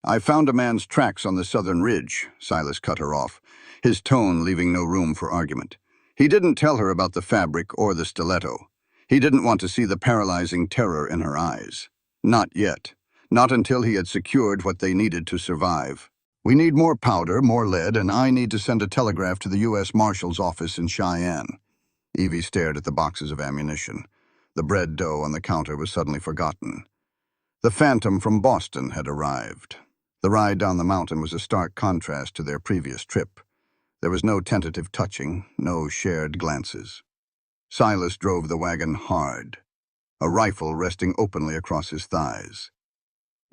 "I found a man's tracks on the southern ridge," Silas cut her off, his tone leaving no room for argument. He didn't tell her about the fabric or the stiletto. He didn't want to see the paralyzing terror in her eyes. Not yet. Not until he had secured what they needed to survive. "We need more powder, more lead, and I need to send a telegraph to the U.S. Marshal's office in Cheyenne." Evie stared at the boxes of ammunition. The bread dough on the counter was suddenly forgotten. The Phantom from Boston had arrived. The ride down the mountain was a stark contrast to their previous trip. There was no tentative touching, no shared glances. Silas drove the wagon hard, a rifle resting openly across his thighs.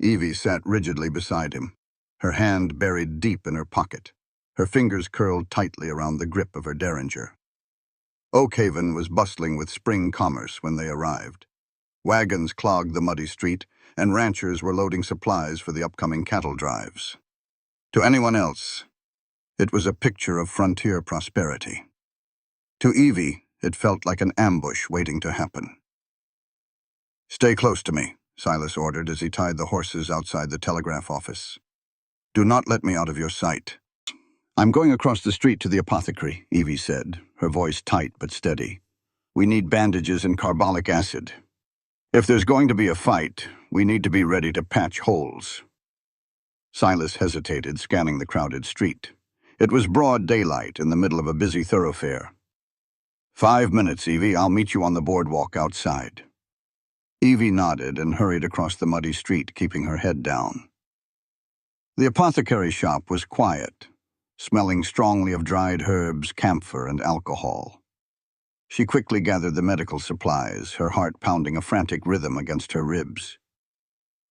Evie sat rigidly beside him, her hand buried deep in her pocket, her fingers curled tightly around the grip of her derringer. Oakhaven was bustling with spring commerce when they arrived. Wagons clogged the muddy street, and ranchers were loading supplies for the upcoming cattle drives. To anyone else, it was a picture of frontier prosperity. To Evie, it felt like an ambush waiting to happen. "Stay close to me," Silas ordered as he tied the horses outside the telegraph office. "Do not let me out of your sight." "I'm going across the street to the apothecary," Evie said, her voice tight but steady. "We need bandages and carbolic acid. If there's going to be a fight, we need to be ready to patch holes." Silas hesitated, scanning the crowded street. It was broad daylight in the middle of a busy thoroughfare. "5 minutes, Evie. I'll meet you on the boardwalk outside." Evie nodded and hurried across the muddy street, keeping her head down. The apothecary shop was quiet, smelling strongly of dried herbs, camphor, and alcohol. She quickly gathered the medical supplies, her heart pounding a frantic rhythm against her ribs.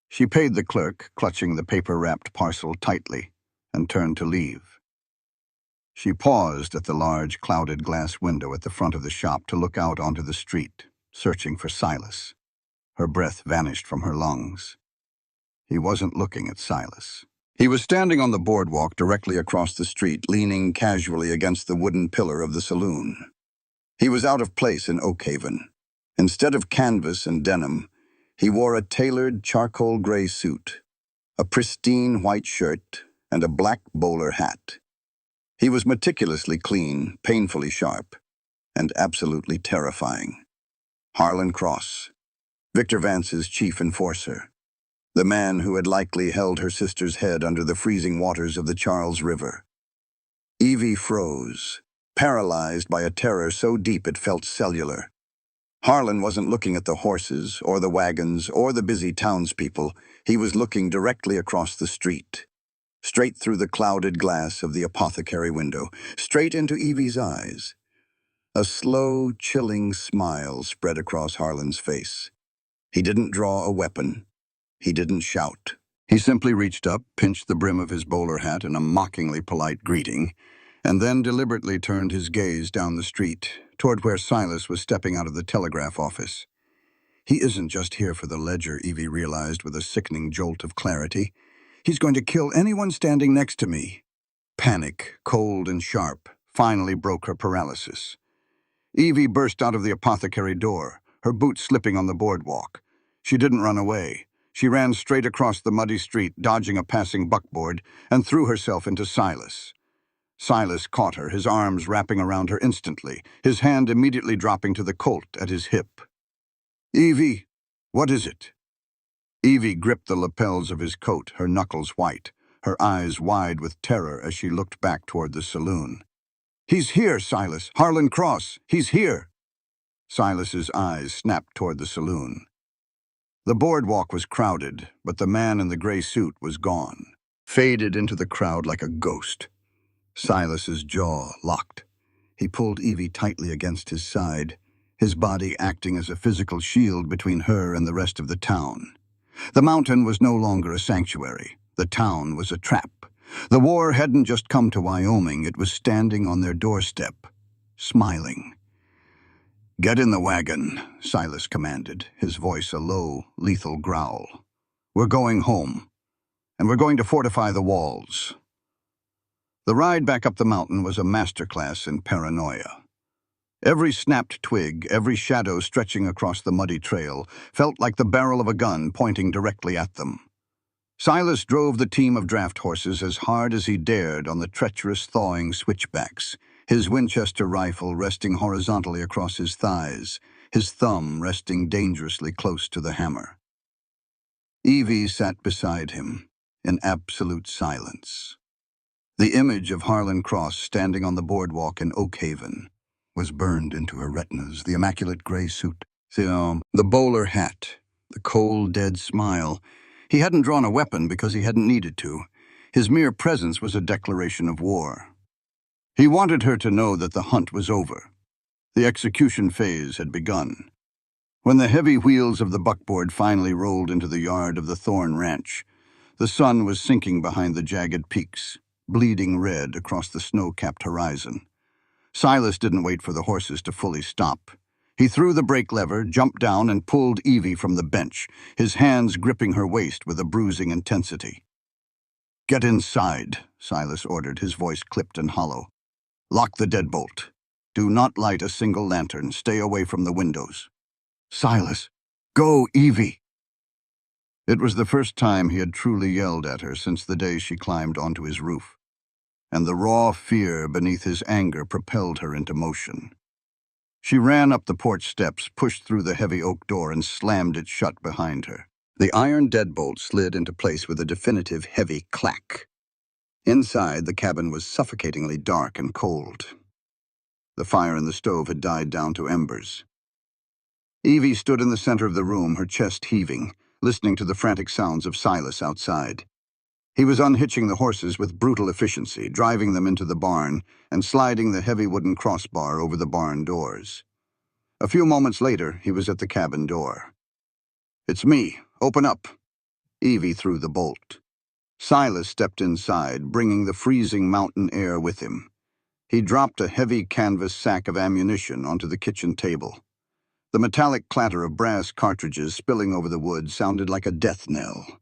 She paid the clerk, clutching the paper-wrapped parcel tightly, and turned to leave. She paused at the large, clouded glass window at the front of the shop to look out onto the street, searching for Silas. Her breath vanished from her lungs. He wasn't looking at Silas. He was standing on the boardwalk directly across the street, leaning casually against the wooden pillar of the saloon. He was out of place in Oakhaven. Instead of canvas and denim, he wore a tailored charcoal gray suit, a pristine white shirt, and a black bowler hat. He was meticulously clean, painfully sharp, and absolutely terrifying. Harlan Cross, Victor Vance's chief enforcer, the man who had likely held her sister's head under the freezing waters of the Charles River. Evie froze, paralyzed by a terror so deep it felt cellular. Harlan wasn't looking at the horses, or the wagons, or the busy townspeople. He was looking directly across the street, straight through the clouded glass of the apothecary window, straight into Evie's eyes. A slow, chilling smile spread across Harlan's face. He didn't draw a weapon. He didn't shout. He simply reached up, pinched the brim of his bowler hat in a mockingly polite greeting, and then deliberately turned his gaze down the street, toward where Silas was stepping out of the telegraph office. He isn't just here for the ledger, Evie realized with a sickening jolt of clarity. He's going to kill anyone standing next to me. Panic, cold and sharp, finally broke her paralysis. Evie burst out of the apothecary door, her boots slipping on the boardwalk. She didn't run away. She ran straight across the muddy street, dodging a passing buckboard, and threw herself into Silas. Silas caught her, his arms wrapping around her instantly, his hand immediately dropping to the Colt at his hip. "Evie, what is it?" Evie gripped the lapels of his coat, her knuckles white, her eyes wide with terror as she looked back toward the saloon. "He's here, Silas! Harlan Cross! He's here!" Silas's eyes snapped toward the saloon. The boardwalk was crowded, but the man in the gray suit was gone, faded into the crowd like a ghost. Silas's jaw locked. He pulled Evie tightly against his side, his body acting as a physical shield between her and the rest of the town. The mountain was no longer a sanctuary. The town was a trap. The war hadn't just come to Wyoming, it was standing on their doorstep, smiling. "Get in the wagon," Silas commanded, his voice a low, lethal growl. "We're going home, and we're going to fortify the walls." The ride back up the mountain was a masterclass in paranoia. Every snapped twig, every shadow stretching across the muddy trail, felt like the barrel of a gun pointing directly at them. Silas drove the team of draft horses as hard as he dared on the treacherous, thawing switchbacks, his Winchester rifle resting horizontally across his thighs, his thumb resting dangerously close to the hammer. Evie sat beside him, in absolute silence. The image of Harlan Cross standing on the boardwalk in Oak Haven was burned into her retinas, the immaculate gray suit, the bowler hat, the cold, dead smile. He hadn't drawn a weapon because he hadn't needed to. His mere presence was a declaration of war. He wanted her to know that the hunt was over. The execution phase had begun. When the heavy wheels of the buckboard finally rolled into the yard of the Thorn Ranch, the sun was sinking behind the jagged peaks, bleeding red across the snow-capped horizon. Silas didn't wait for the horses to fully stop. He threw the brake lever, jumped down, and pulled Evie from the bench, his hands gripping her waist with a bruising intensity. "Get inside," Silas ordered, his voice clipped and hollow. "Lock the deadbolt. Do not light a single lantern. Stay away from the windows." "Silas, go, Evie!" It was the first time he had truly yelled at her since the day she climbed onto his roof, and the raw fear beneath his anger propelled her into motion. She ran up the porch steps, pushed through the heavy oak door, and slammed it shut behind her. The iron deadbolt slid into place with a definitive heavy clack. Inside, the cabin was suffocatingly dark and cold. The fire in the stove had died down to embers. Evie stood in the center of the room, her chest heaving, listening to the frantic sounds of Silas outside. He was unhitching the horses with brutal efficiency, driving them into the barn, and sliding the heavy wooden crossbar over the barn doors. A few moments later, he was at the cabin door. "It's me. Open up." Evie threw the bolt. Silas stepped inside, bringing the freezing mountain air with him. He dropped a heavy canvas sack of ammunition onto the kitchen table. The metallic clatter of brass cartridges spilling over the wood sounded like a death knell.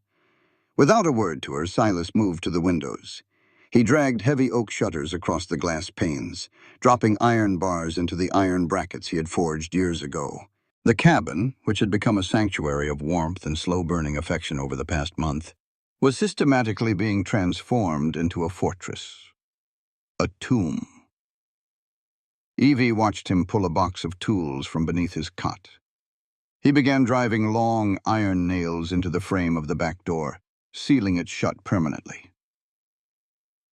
Without a word to her, Silas moved to the windows. He dragged heavy oak shutters across the glass panes, dropping iron bars into the iron brackets he had forged years ago. The cabin, which had become a sanctuary of warmth and slow-burning affection over the past month, was systematically being transformed into a fortress. A tomb. Evie watched him pull a box of tools from beneath his cot. He began driving long iron nails into the frame of the back door, sealing it shut permanently.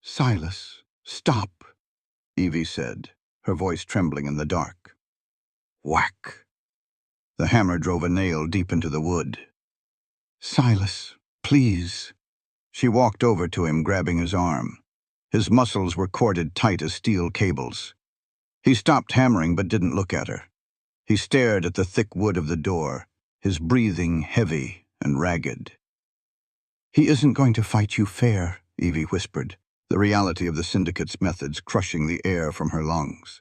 "Silas, stop," Evie said, her voice trembling in the dark. Whack. The hammer drove a nail deep into the wood. "Silas, please." She walked over to him, grabbing his arm. His muscles were corded tight as steel cables. He stopped hammering but didn't look at her. He stared at the thick wood of the door, his breathing heavy and ragged. "He isn't going to fight you fair," Evie whispered, the reality of the syndicate's methods crushing the air from her lungs.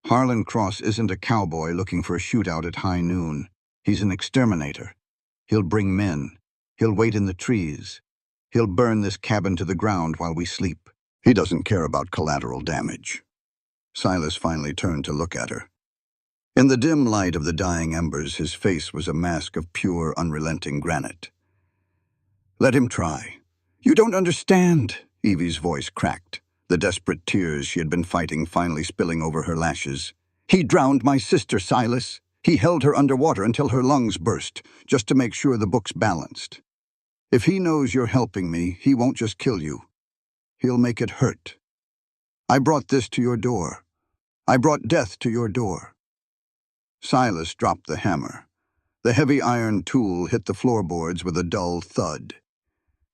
"Harlan Cross isn't a cowboy looking for a shootout at high noon. He's an exterminator. He'll bring men. He'll wait in the trees. He'll burn this cabin to the ground while we sleep. He doesn't care about collateral damage." Silas finally turned to look at her. In the dim light of the dying embers, his face was a mask of pure, unrelenting granite. "Let him try." "You don't understand," Evie's voice cracked, the desperate tears she had been fighting finally spilling over her lashes. "He drowned my sister, Silas. He held her underwater until her lungs burst, just to make sure the book's balanced. If he knows you're helping me, he won't just kill you. He'll make it hurt. I brought this to your door. I brought death to your door. Silas dropped the hammer. The heavy iron tool hit the floorboards with a dull thud.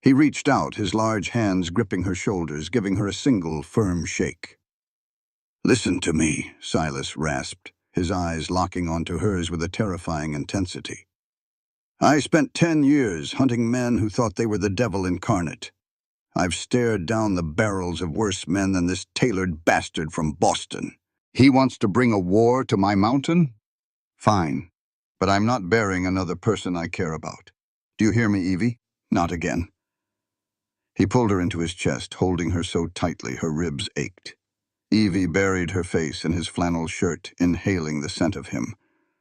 He reached out, his large hands gripping her shoulders, giving her a single, firm shake. "Listen to me," Silas rasped, his eyes locking onto hers with a terrifying intensity. "I spent 10 years hunting men who thought they were the devil incarnate. I've stared down the barrels of worse men than this tailored bastard from Boston. He wants to bring a war to my mountain? Fine, but I'm not burying another person I care about. Do you hear me, Evie? Not again." He pulled her into his chest, holding her so tightly her ribs ached. Evie buried her face in his flannel shirt, inhaling the scent of him,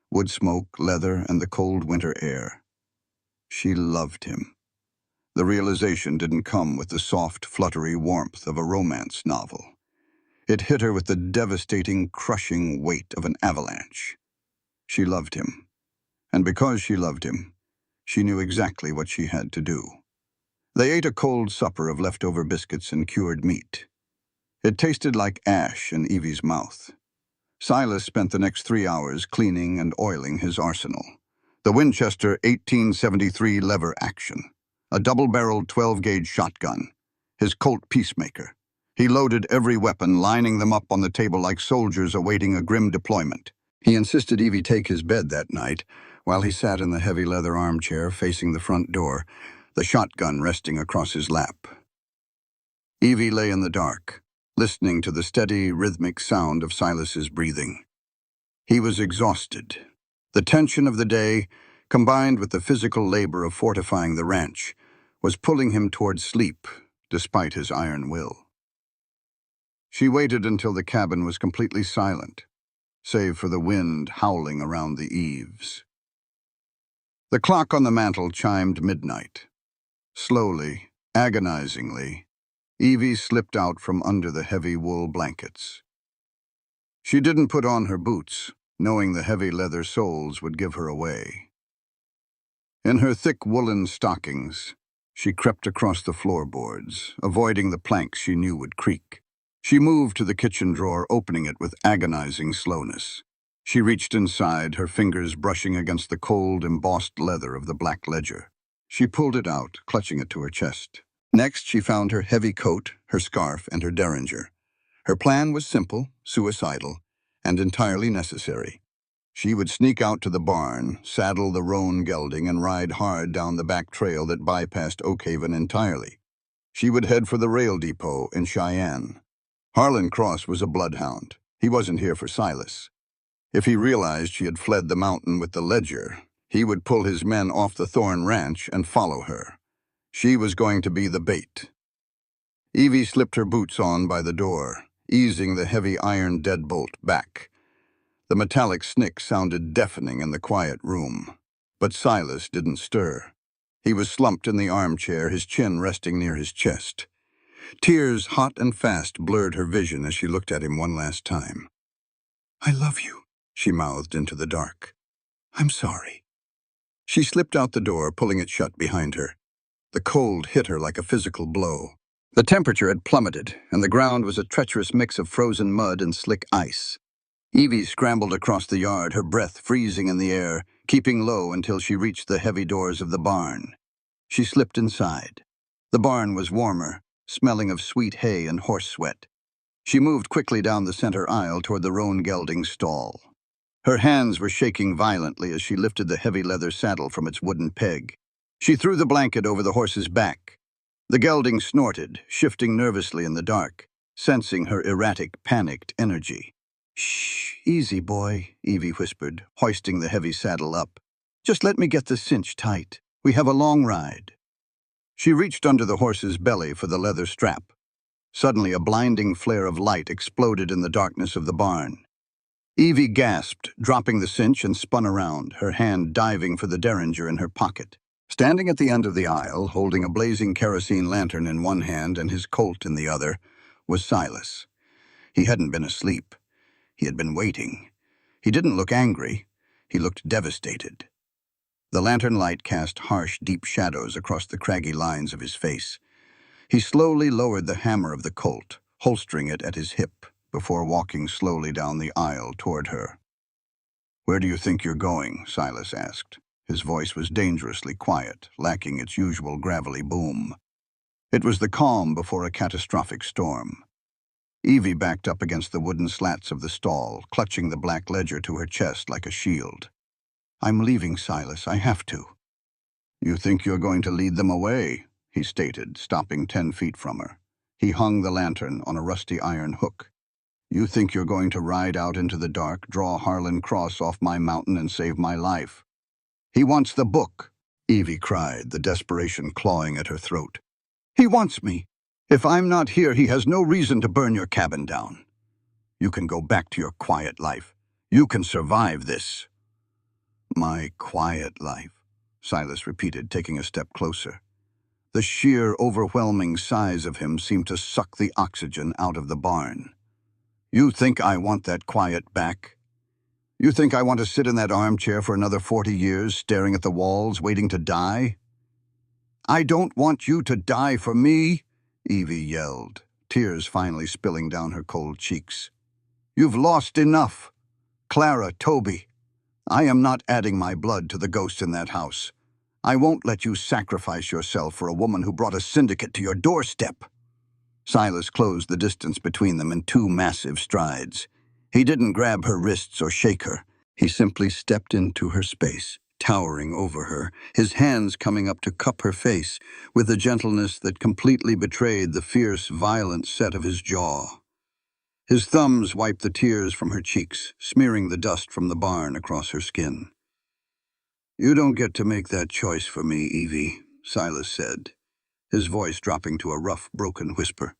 wood smoke, leather, and the cold winter air. She loved him. The realization didn't come with the soft, fluttery warmth of a romance novel. It hit her with the devastating, crushing weight of an avalanche. She loved him. And because she loved him, she knew exactly what she had to do. They ate a cold supper of leftover biscuits and cured meat. It tasted like ash in Evie's mouth. Silas spent the next 3 hours cleaning and oiling his arsenal. The Winchester 1873 lever action, a double-barreled 12-gauge shotgun, his Colt Peacemaker. He loaded every weapon, lining them up on the table like soldiers awaiting a grim deployment. He insisted Evie take his bed that night, while he sat in the heavy leather armchair facing the front door, the shotgun resting across his lap. Evie lay in the dark, listening to the steady, rhythmic sound of Silas's breathing. He was exhausted. The tension of the day, combined with the physical labor of fortifying the ranch, was pulling him toward sleep, despite his iron will. She waited until the cabin was completely silent, save for the wind howling around the eaves. The clock on the mantel chimed midnight. Slowly, agonizingly, Evie slipped out from under the heavy wool blankets. She didn't put on her boots, knowing the heavy leather soles would give her away. In her thick woolen stockings, she crept across the floorboards, avoiding the planks she knew would creak. She moved to the kitchen drawer, opening it with agonizing slowness. She reached inside, her fingers brushing against the cold, embossed leather of the black ledger. She pulled it out, clutching it to her chest. Next, she found her heavy coat, her scarf, and her derringer. Her plan was simple, suicidal, and entirely necessary. She would sneak out to the barn, saddle the roan gelding, and ride hard down the back trail that bypassed Oakhaven entirely. She would head for the rail depot in Cheyenne. Harlan Cross was a bloodhound. He wasn't here for Silas. If he realized she had fled the mountain with the ledger, he would pull his men off the Thorn Ranch and follow her. She was going to be the bait. Evie slipped her boots on by the door, easing the heavy iron deadbolt back. The metallic snick sounded deafening in the quiet room. But Silas didn't stir. He was slumped in the armchair, his chin resting near his chest. Tears, hot and fast, blurred her vision as she looked at him one last time. "I love you," she mouthed into the dark. "I'm sorry." She slipped out the door, pulling it shut behind her. The cold hit her like a physical blow. The temperature had plummeted, and the ground was a treacherous mix of frozen mud and slick ice. Evie scrambled across the yard, her breath freezing in the air, keeping low until she reached the heavy doors of the barn. She slipped inside. The barn was warmer, smelling of sweet hay and horse sweat. She moved quickly down the center aisle toward the roan gelding stall. Her hands were shaking violently as she lifted the heavy leather saddle from its wooden peg. She threw the blanket over the horse's back. The gelding snorted, shifting nervously in the dark, sensing her erratic, panicked energy. "Shh, easy, boy," Evie whispered, hoisting the heavy saddle up. "Just let me get the cinch tight. We have a long ride." She reached under the horse's belly for the leather strap. Suddenly, a blinding flare of light exploded in the darkness of the barn. Evie gasped, dropping the cinch, and spun around, her hand diving for the derringer in her pocket. Standing at the end of the aisle, holding a blazing kerosene lantern in one hand and his Colt in the other, was Silas. He hadn't been asleep. He had been waiting. He didn't look angry. He looked devastated. The lantern light cast harsh, deep shadows across the craggy lines of his face. He slowly lowered the hammer of the Colt, holstering it at his hip, before walking slowly down the aisle toward her. "Where do you think you're going?" Silas asked. His voice was dangerously quiet, lacking its usual gravelly boom. It was the calm before a catastrophic storm. Evie backed up against the wooden slats of the stall, clutching the black ledger to her chest like a shield. "I'm leaving, Silas. I have to." "You think you're going to lead them away?" he stated, stopping 10 feet from her. He hung the lantern on a rusty iron hook. "You think you're going to ride out into the dark, draw Harlan Cross off my mountain, and save my life?" "He wants the book," Evie cried, the desperation clawing at her throat. "He wants me. If I'm not here, he has no reason to burn your cabin down. You can go back to your quiet life. You can survive this." "My quiet life," Silas repeated, taking a step closer. The sheer, overwhelming size of him seemed to suck the oxygen out of the barn. "You think I want that quiet back? You think I want to sit in that armchair for another 40 years, staring at the walls, waiting to die?" "I don't want you to die for me," Evie yelled, tears finally spilling down her cold cheeks. "You've lost enough. Clara, Toby. I am not adding my blood to the ghosts in that house. I won't let you sacrifice yourself for a woman who brought a syndicate to your doorstep." Silas closed the distance between them in 2 massive strides. He didn't grab her wrists or shake her. He simply stepped into her space, towering over her, his hands coming up to cup her face with a gentleness that completely betrayed the fierce, violent set of his jaw. His thumbs wiped the tears from her cheeks, smearing the dust from the barn across her skin. "You don't get to make that choice for me, Evie," Silas said, his voice dropping to a rough, broken whisper.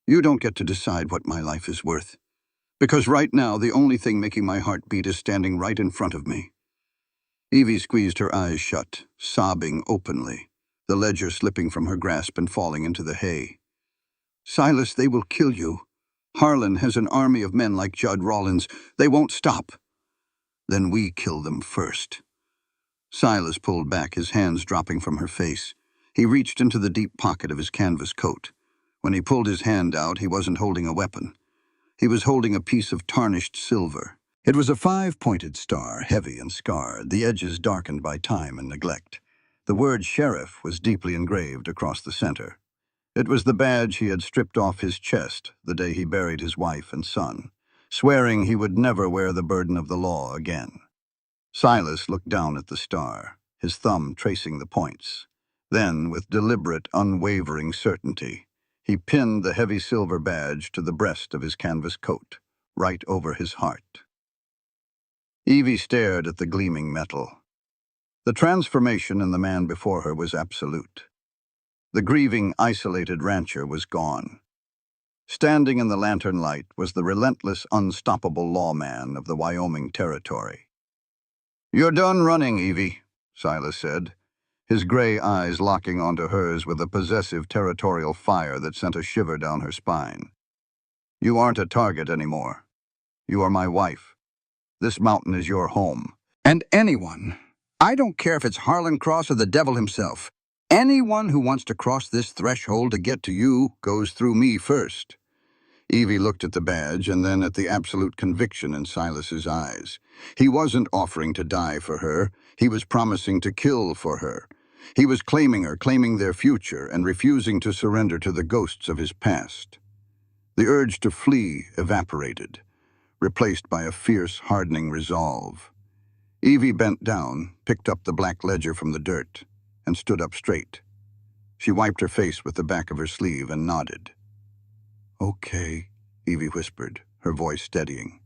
"You don't get to decide what my life is worth. Because right now, the only thing making my heart beat is standing right in front of me." Evie squeezed her eyes shut, sobbing openly, the ledger slipping from her grasp and falling into the hay. "Silas, they will kill you. Harlan has an army of men like Judd Rollins. They won't stop." "Then we kill them first." Silas pulled back, his hands dropping from her face. He reached into the deep pocket of his canvas coat. When he pulled his hand out, he wasn't holding a weapon. He was holding a piece of tarnished silver. It was a 5-pointed star, heavy and scarred, the edges darkened by time and neglect. The word sheriff was deeply engraved across the center. It was the badge he had stripped off his chest the day he buried his wife and son, swearing he would never wear the burden of the law again. Silas looked down at the star, his thumb tracing the points. Then, with deliberate, unwavering certainty, he pinned the heavy silver badge to the breast of his canvas coat, right over his heart. Evie stared at the gleaming metal. The transformation in the man before her was absolute. The grieving, isolated rancher was gone. Standing in the lantern light was the relentless, unstoppable lawman of the Wyoming Territory. "You're done running, Evie," Silas said, his gray eyes locking onto hers with a possessive territorial fire that sent a shiver down her spine. "You aren't a target anymore. You are my wife. This mountain is your home. And anyone, I don't care if it's Harlan Cross or the devil himself, anyone who wants to cross this threshold to get to you goes through me first." Evie looked at the badge and then at the absolute conviction in Silas's eyes. He wasn't offering to die for her. He was promising to kill for her. He was claiming her, claiming their future, and refusing to surrender to the ghosts of his past. The urge to flee evaporated, replaced by a fierce, hardening resolve. Evie bent down, picked up the black ledger from the dirt, and stood up straight. She wiped her face with the back of her sleeve and nodded. "Okay," Evie whispered, her voice steadying.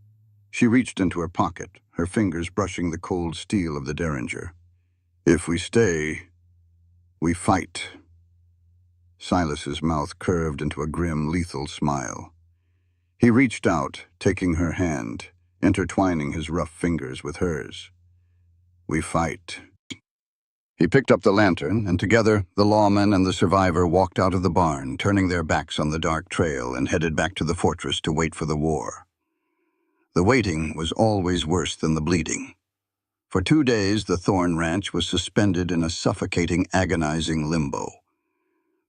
She reached into her pocket, her fingers brushing the cold steel of the derringer. "If we stay, we fight." Silas's mouth curved into a grim, lethal smile. He reached out, taking her hand, intertwining his rough fingers with hers. "We fight." He picked up the lantern, and together, the lawman and the survivor walked out of the barn, turning their backs on the dark trail, and headed back to the fortress to wait for the war. The waiting was always worse than the bleeding. For 2 days, the Thorn Ranch was suspended in a suffocating, agonizing limbo.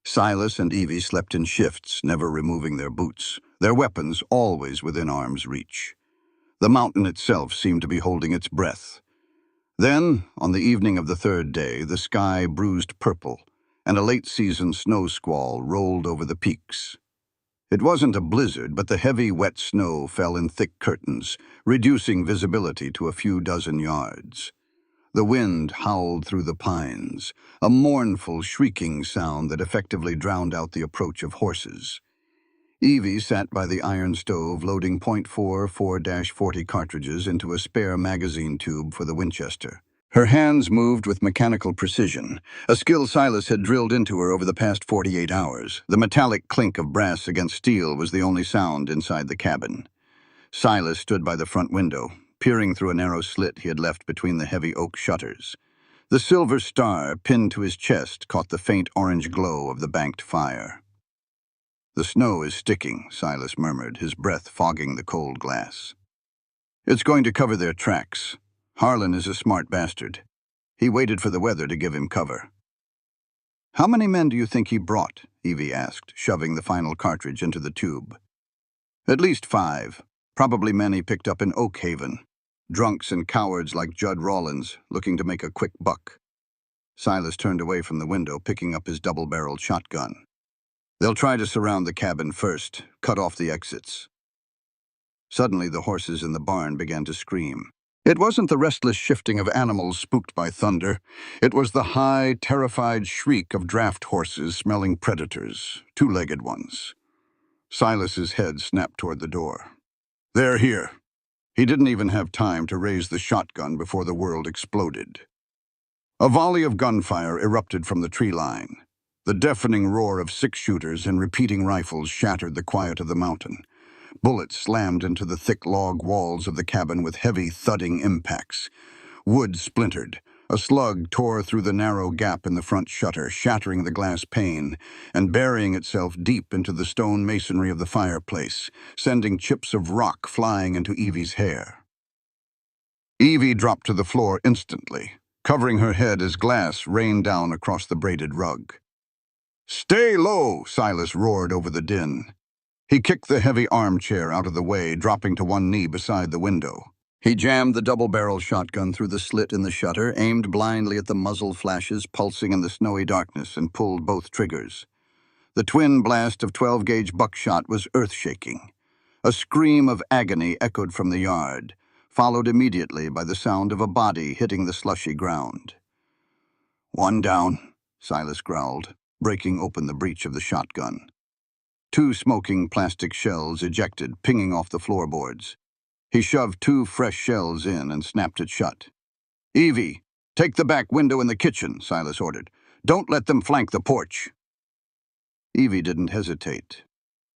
Silas and Evie slept in shifts, never removing their boots, their weapons always within arm's reach. The mountain itself seemed to be holding its breath. Then, on the evening of the third day, the sky bruised purple, and a late-season snow squall rolled over the peaks. It wasn't a blizzard, but the heavy, wet snow fell in thick curtains, reducing visibility to a few dozen yards. The wind howled through the pines, a mournful, shrieking sound that effectively drowned out the approach of horses. Evie sat by the iron stove loading .44 4-40 cartridges into a spare magazine tube for the Winchester. Her hands moved with mechanical precision, a skill Silas had drilled into her over the past 48 hours. The metallic clink of brass against steel was the only sound inside the cabin. Silas stood by the front window, peering through a narrow slit he had left between the heavy oak shutters. The silver star pinned to his chest caught the faint orange glow of the banked fire. "The snow is sticking," Silas murmured, his breath fogging the cold glass. "It's going to cover their tracks. Harlan is a smart bastard. He waited for the weather to give him cover." "How many men do you think he brought?" Evie asked, shoving the final cartridge into the tube. "At least 5. Probably men he picked up in Oak Haven. Drunks and cowards like Judd Rawlins, looking to make a quick buck." Silas turned away from the window, picking up his double-barreled shotgun. "They'll try to surround the cabin first, cut off the exits." Suddenly, the horses in the barn began to scream. It wasn't the restless shifting of animals spooked by thunder. It was the high, terrified shriek of draft horses smelling predators, two-legged ones. Silas's head snapped toward the door. "They're here." He didn't even have time to raise the shotgun before the world exploded. A volley of gunfire erupted from the tree line. The deafening roar of six-shooters and repeating rifles shattered the quiet of the mountain. Bullets slammed into the thick log walls of the cabin with heavy, thudding impacts. Wood splintered. A slug tore through the narrow gap in the front shutter, shattering the glass pane and burying itself deep into the stone masonry of the fireplace, sending chips of rock flying into Evie's hair. Evie dropped to the floor instantly, covering her head as glass rained down across the braided rug. "Stay low!" Silas roared over the din. He kicked the heavy armchair out of the way, dropping to one knee beside the window. He jammed the double-barrel shotgun through the slit in the shutter, aimed blindly at the muzzle flashes pulsing in the snowy darkness, and pulled both triggers. The twin blast of 12-gauge buckshot was earth-shaking. A scream of agony echoed from the yard, followed immediately by the sound of a body hitting the slushy ground. "One down," Silas growled, breaking open the breech of the shotgun. 2 smoking plastic shells ejected, pinging off the floorboards. He shoved 2 fresh shells in and snapped it shut. "Evie, take the back window in the kitchen," Silas ordered. "Don't let them flank the porch." Evie didn't hesitate.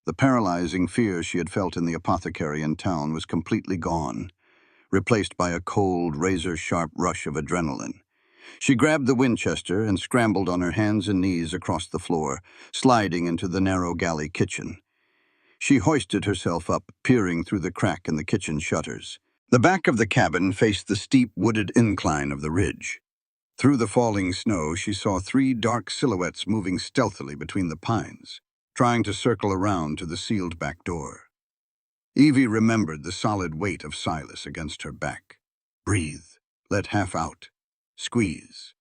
The paralyzing fear she had felt in the apothecary in town was completely gone, replaced by a cold, razor-sharp rush of adrenaline. She grabbed the Winchester and scrambled on her hands and knees across the floor, sliding into the narrow galley kitchen. She hoisted herself up, peering through the crack in the kitchen shutters. The back of the cabin faced the steep, wooded incline of the ridge. Through the falling snow, she saw 3 dark silhouettes moving stealthily between the pines, trying to circle around to the sealed back door. Evie remembered the solid weight of Silas against her back. Breathe. Let half out. Squeeze.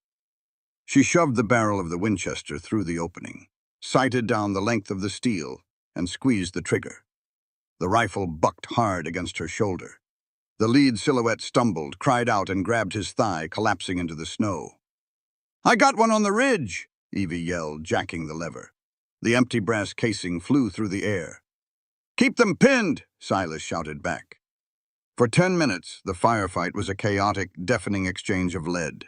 She shoved the barrel of the Winchester through the opening, sighted down the length of the steel, and squeezed the trigger. The rifle bucked hard against her shoulder. The lead silhouette stumbled, cried out, and grabbed his thigh, collapsing into the snow. "I got one on the ridge!" Evie yelled, jacking the lever. The empty brass casing flew through the air. "Keep them pinned!" Silas shouted back. For 10 minutes, the firefight was a chaotic, deafening exchange of lead.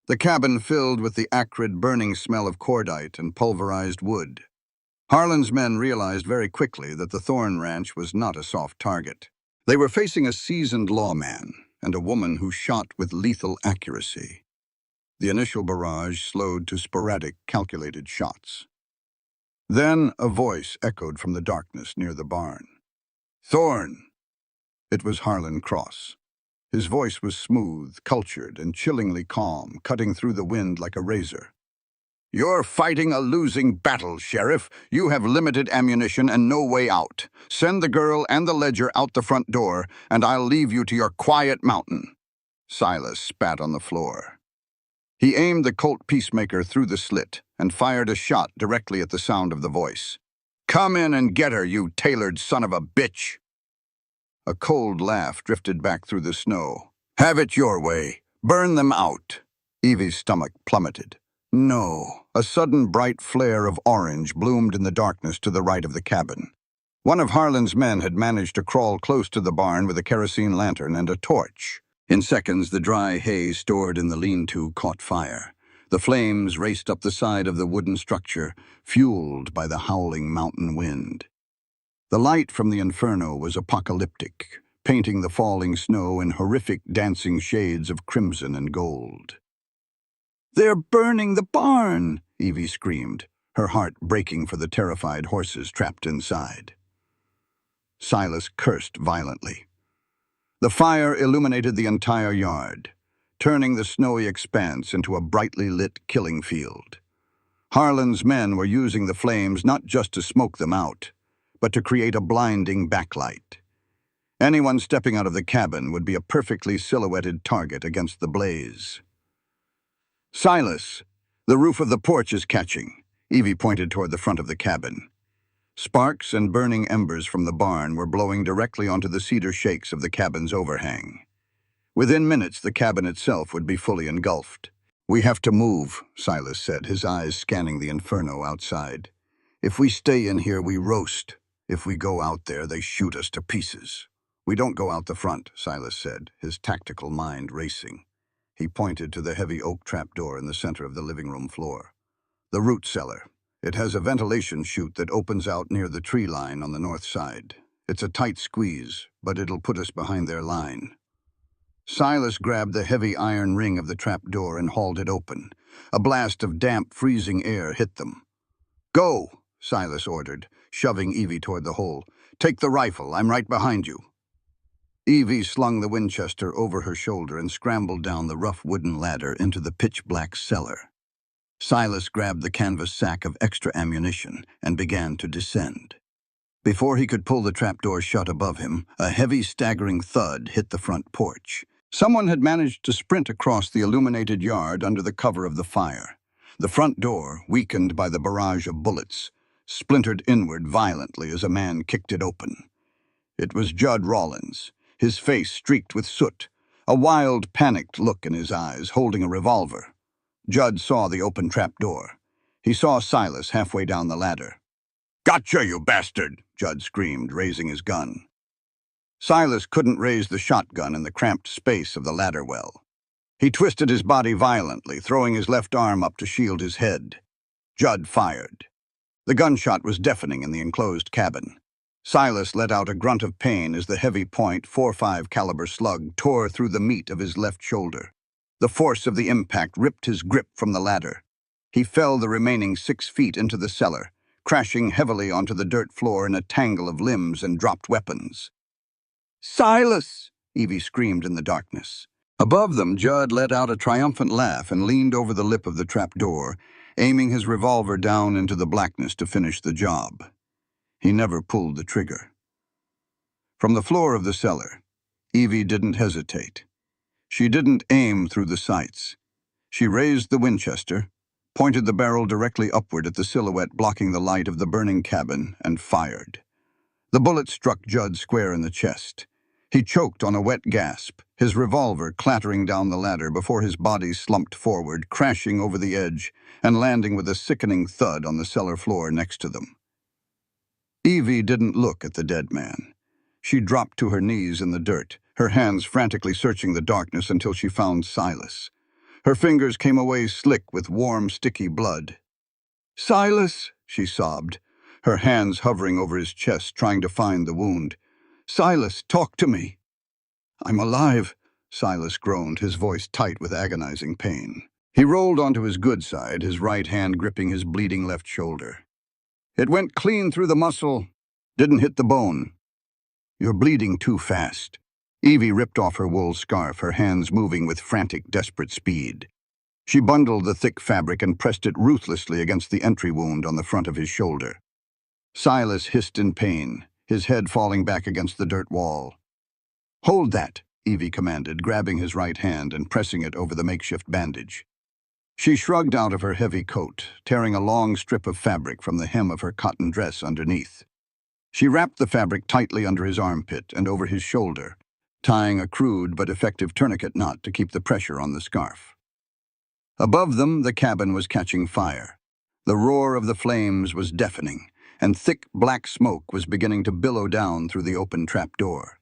The cabin filled with the acrid, burning smell of cordite and pulverized wood. Harlan's men realized very quickly that the Thorn Ranch was not a soft target. They were facing a seasoned lawman and a woman who shot with lethal accuracy. The initial barrage slowed to sporadic, calculated shots. Then a voice echoed from the darkness near the barn. "Thorn!" It was Harlan Cross. His voice was smooth, cultured, and chillingly calm, cutting through the wind like a razor. "You're fighting a losing battle, Sheriff. You have limited ammunition and no way out. Send the girl and the ledger out the front door, and I'll leave you to your quiet mountain." Silas spat on the floor. He aimed the Colt Peacemaker through the slit and fired a shot directly at the sound of the voice. "Come in and get her, you tailored son of a bitch!" A cold laugh drifted back through the snow. "Have it your way. Burn them out." Evie's stomach plummeted. No. A sudden bright flare of orange bloomed in the darkness to the right of the cabin. One of Harlan's men had managed to crawl close to the barn with a kerosene lantern and a torch. In seconds, the dry hay stored in the lean-to caught fire. The flames raced up the side of the wooden structure, fueled by the howling mountain wind. The light from the inferno was apocalyptic, painting the falling snow in horrific dancing shades of crimson and gold. "They're burning the barn!" Evie screamed, her heart breaking for the terrified horses trapped inside. Silas cursed violently. The fire illuminated the entire yard, turning the snowy expanse into a brightly lit killing field. Harlan's men were using the flames not just to smoke them out, but to create a blinding backlight. Anyone stepping out of the cabin would be a perfectly silhouetted target against the blaze. "Silas, the roof of the porch is catching." Evie pointed toward the front of the cabin. Sparks and burning embers from the barn were blowing directly onto the cedar shakes of the cabin's overhang. Within minutes, the cabin itself would be fully engulfed. "We have to move," Silas said, his eyes scanning the inferno outside. "If we stay in here, we roast. If we go out there, they shoot us to pieces." "We don't go out the front," Silas said, his tactical mind racing. He pointed to the heavy oak trapdoor in the center of the living room floor. "The root cellar. It has a ventilation chute that opens out near the tree line on the north side. It's a tight squeeze, but it'll put us behind their line." Silas grabbed the heavy iron ring of the trapdoor and hauled it open. A blast of damp, freezing air hit them. "Go," Silas ordered, shoving Evie toward the hole. "Take the rifle. I'm right behind you." Evie slung the Winchester over her shoulder and scrambled down the rough wooden ladder into the pitch-black cellar. Silas grabbed the canvas sack of extra ammunition and began to descend. Before he could pull the trapdoor shut above him, a heavy, staggering thud hit the front porch. Someone had managed to sprint across the illuminated yard under the cover of the fire. The front door, weakened by the barrage of bullets, splintered inward violently as a man kicked it open. It was Judd Rawlins, his face streaked with soot, a wild, panicked look in his eyes, holding a revolver. Judd saw the open trapdoor. He saw Silas halfway down the ladder. "Gotcha, you bastard!" Judd screamed, raising his gun. Silas couldn't raise the shotgun in the cramped space of the ladder well. He twisted his body violently, throwing his left arm up to shield his head. Judd fired. The gunshot was deafening in the enclosed cabin. Silas let out a grunt of pain as the heavy .45 caliber slug tore through the meat of his left shoulder. The force of the impact ripped his grip from the ladder. He fell the remaining 6 feet into the cellar, crashing heavily onto the dirt floor in a tangle of limbs and dropped weapons. "Silas!" Evie screamed in the darkness. Above them, Judd let out a triumphant laugh and leaned over the lip of the trapdoor, aiming his revolver down into the blackness to finish the job. He never pulled the trigger. From the floor of the cellar, Evie didn't hesitate. She didn't aim through the sights. She raised the Winchester, pointed the barrel directly upward at the silhouette blocking the light of the burning cabin, and fired. The bullet struck Judd square in the chest. He choked on a wet gasp, his revolver clattering down the ladder before his body slumped forward, crashing over the edge and landing with a sickening thud on the cellar floor next to them. Evie didn't look at the dead man. She dropped to her knees in the dirt, her hands frantically searching the darkness until she found Silas. Her fingers came away slick with warm, sticky blood. "Silas," she sobbed, her hands hovering over his chest, trying to find the wound. "Silas, talk to me." "I'm alive," Silas groaned, his voice tight with agonizing pain. He rolled onto his good side, his right hand gripping his bleeding left shoulder. "It went clean through the muscle, didn't hit the bone. You're bleeding too fast." Evie ripped off her wool scarf, her hands moving with frantic, desperate speed. She bundled the thick fabric and pressed it ruthlessly against the entry wound on the front of his shoulder. Silas hissed in pain, his head falling back against the dirt wall. "Hold that," Evie commanded, grabbing his right hand and pressing it over the makeshift bandage. She shrugged out of her heavy coat, tearing a long strip of fabric from the hem of her cotton dress underneath. She wrapped the fabric tightly under his armpit and over his shoulder, tying a crude but effective tourniquet knot to keep the pressure on the scarf. Above them, the cabin was catching fire. The roar of the flames was deafening, and thick black smoke was beginning to billow down through the open trapdoor.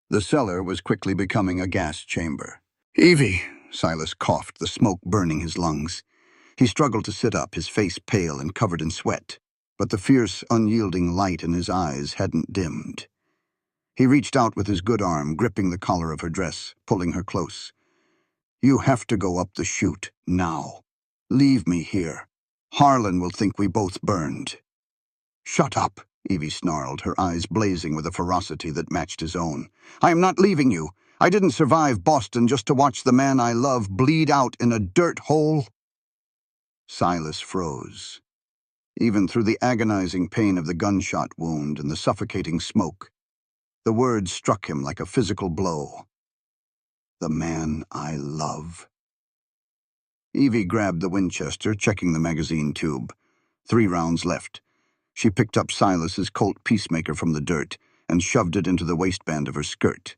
The cellar was quickly becoming a gas chamber. "Evie," Silas coughed, the smoke burning his lungs. He struggled to sit up, his face pale and covered in sweat, but the fierce, unyielding light in his eyes hadn't dimmed. He reached out with his good arm, gripping the collar of her dress, pulling her close. "You have to go up the chute, now. Leave me here. Harlan will think we both burned." "Shut up," Evie snarled, her eyes blazing with a ferocity that matched his own. "I am not leaving you. I didn't survive Boston just to watch the man I love bleed out in a dirt hole." Silas froze. Even through the agonizing pain of the gunshot wound and the suffocating smoke, the words struck him like a physical blow. "The man I love." Evie grabbed the Winchester, checking the magazine tube. 3 rounds left. She picked up Silas's Colt Peacemaker from the dirt and shoved it into the waistband of her skirt.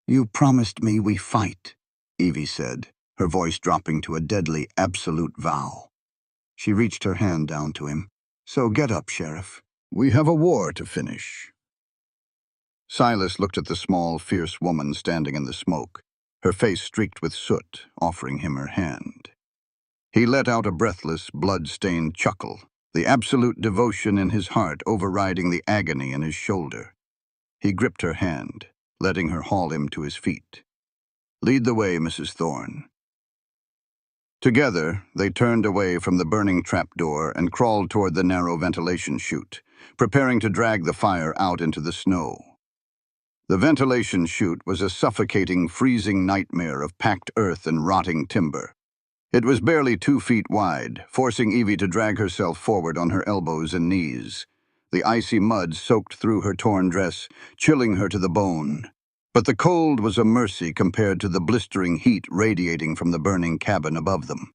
"You promised me we fight," Evie said, her voice dropping to a deadly, absolute vow. She reached her hand down to him. "So get up, Sheriff. We have a war to finish." Silas looked at the small, fierce woman standing in the smoke, her face streaked with soot, offering him her hand. He let out a breathless, blood-stained chuckle, the absolute devotion in his heart overriding the agony in his shoulder. He gripped her hand, letting her haul him to his feet. "Lead the way, Mrs. Thorne." Together, they turned away from the burning trapdoor and crawled toward the narrow ventilation chute, preparing to drag the fire out into the snow. The ventilation chute was a suffocating, freezing nightmare of packed earth and rotting timber. It was barely 2 feet wide, forcing Evie to drag herself forward on her elbows and knees. The icy mud soaked through her torn dress, chilling her to the bone. But the cold was a mercy compared to the blistering heat radiating from the burning cabin above them.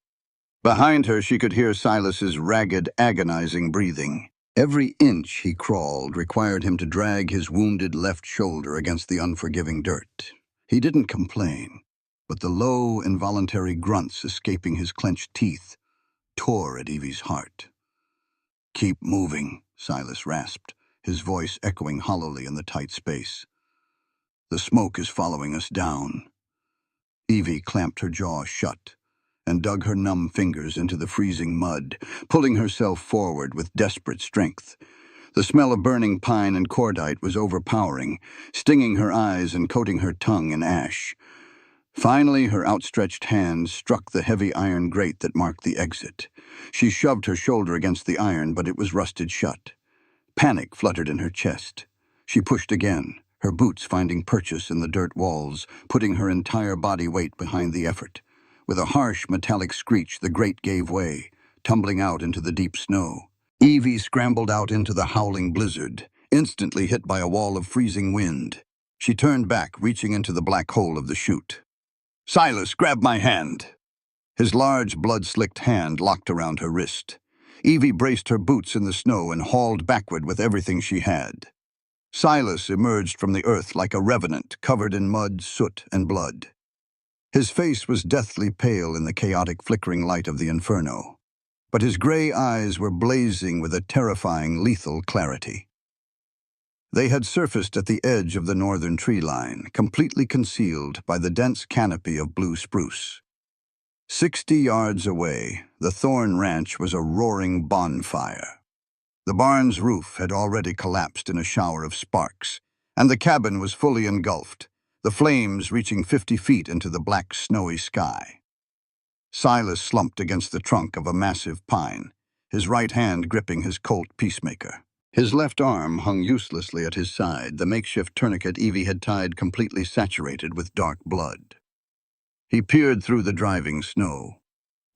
Behind her, she could hear Silas's ragged, agonizing breathing. Every inch he crawled required him to drag his wounded left shoulder against the unforgiving dirt. He didn't complain, but the low, involuntary grunts escaping his clenched teeth tore at Evie's heart. "Keep moving," Silas rasped, his voice echoing hollowly in the tight space. "The smoke is following us down." Evie clamped her jaw shut and dug her numb fingers into the freezing mud, pulling herself forward with desperate strength. The smell of burning pine and cordite was overpowering, stinging her eyes and coating her tongue in ash. Finally, her outstretched hand struck the heavy iron grate that marked the exit. She shoved her shoulder against the iron, but it was rusted shut. Panic fluttered in her chest. She pushed again, her boots finding purchase in the dirt walls, putting her entire body weight behind the effort. With a harsh, metallic screech, the grate gave way, tumbling out into the deep snow. Evie scrambled out into the howling blizzard, instantly hit by a wall of freezing wind. She turned back, reaching into the black hole of the chute. "Silas, grab my hand." His large, blood-slicked hand locked around her wrist. Evie braced her boots in the snow and hauled backward with everything she had. Silas emerged from the earth like a revenant, covered in mud, soot, and blood. His face was deathly pale in the chaotic, flickering light of the inferno, but his gray eyes were blazing with a terrifying, lethal clarity. They had surfaced at the edge of the northern tree line, completely concealed by the dense canopy of blue spruce. 60 yards away, the Thorne Ranch was a roaring bonfire. The barn's roof had already collapsed in a shower of sparks, and the cabin was fully engulfed, the flames reaching 50 feet into the black, snowy sky. Silas slumped against the trunk of a massive pine, his right hand gripping his Colt Peacemaker. His left arm hung uselessly at his side, the makeshift tourniquet Evie had tied completely saturated with dark blood. He peered through the driving snow.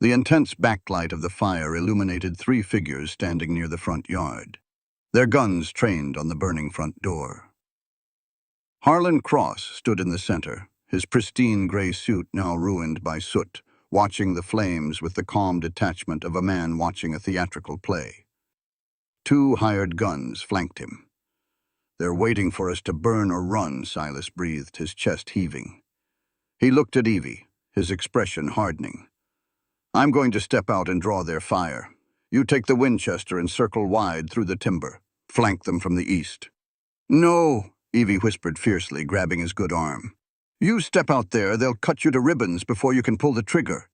The intense backlight of the fire illuminated three figures standing near the front yard, their guns trained on the burning front door. Harlan Cross stood in the center, his pristine gray suit now ruined by soot, watching the flames with the calm detachment of a man watching a theatrical play. Two hired guns flanked him. "They're waiting for us to burn or run," Silas breathed, his chest heaving. He looked at Evie, his expression hardening. "I'm going to step out and draw their fire. You take the Winchester and circle wide through the timber. Flank them from the east." "No," Evie whispered fiercely, grabbing his good arm. "You step out there, they'll cut you to ribbons before you can pull the trigger."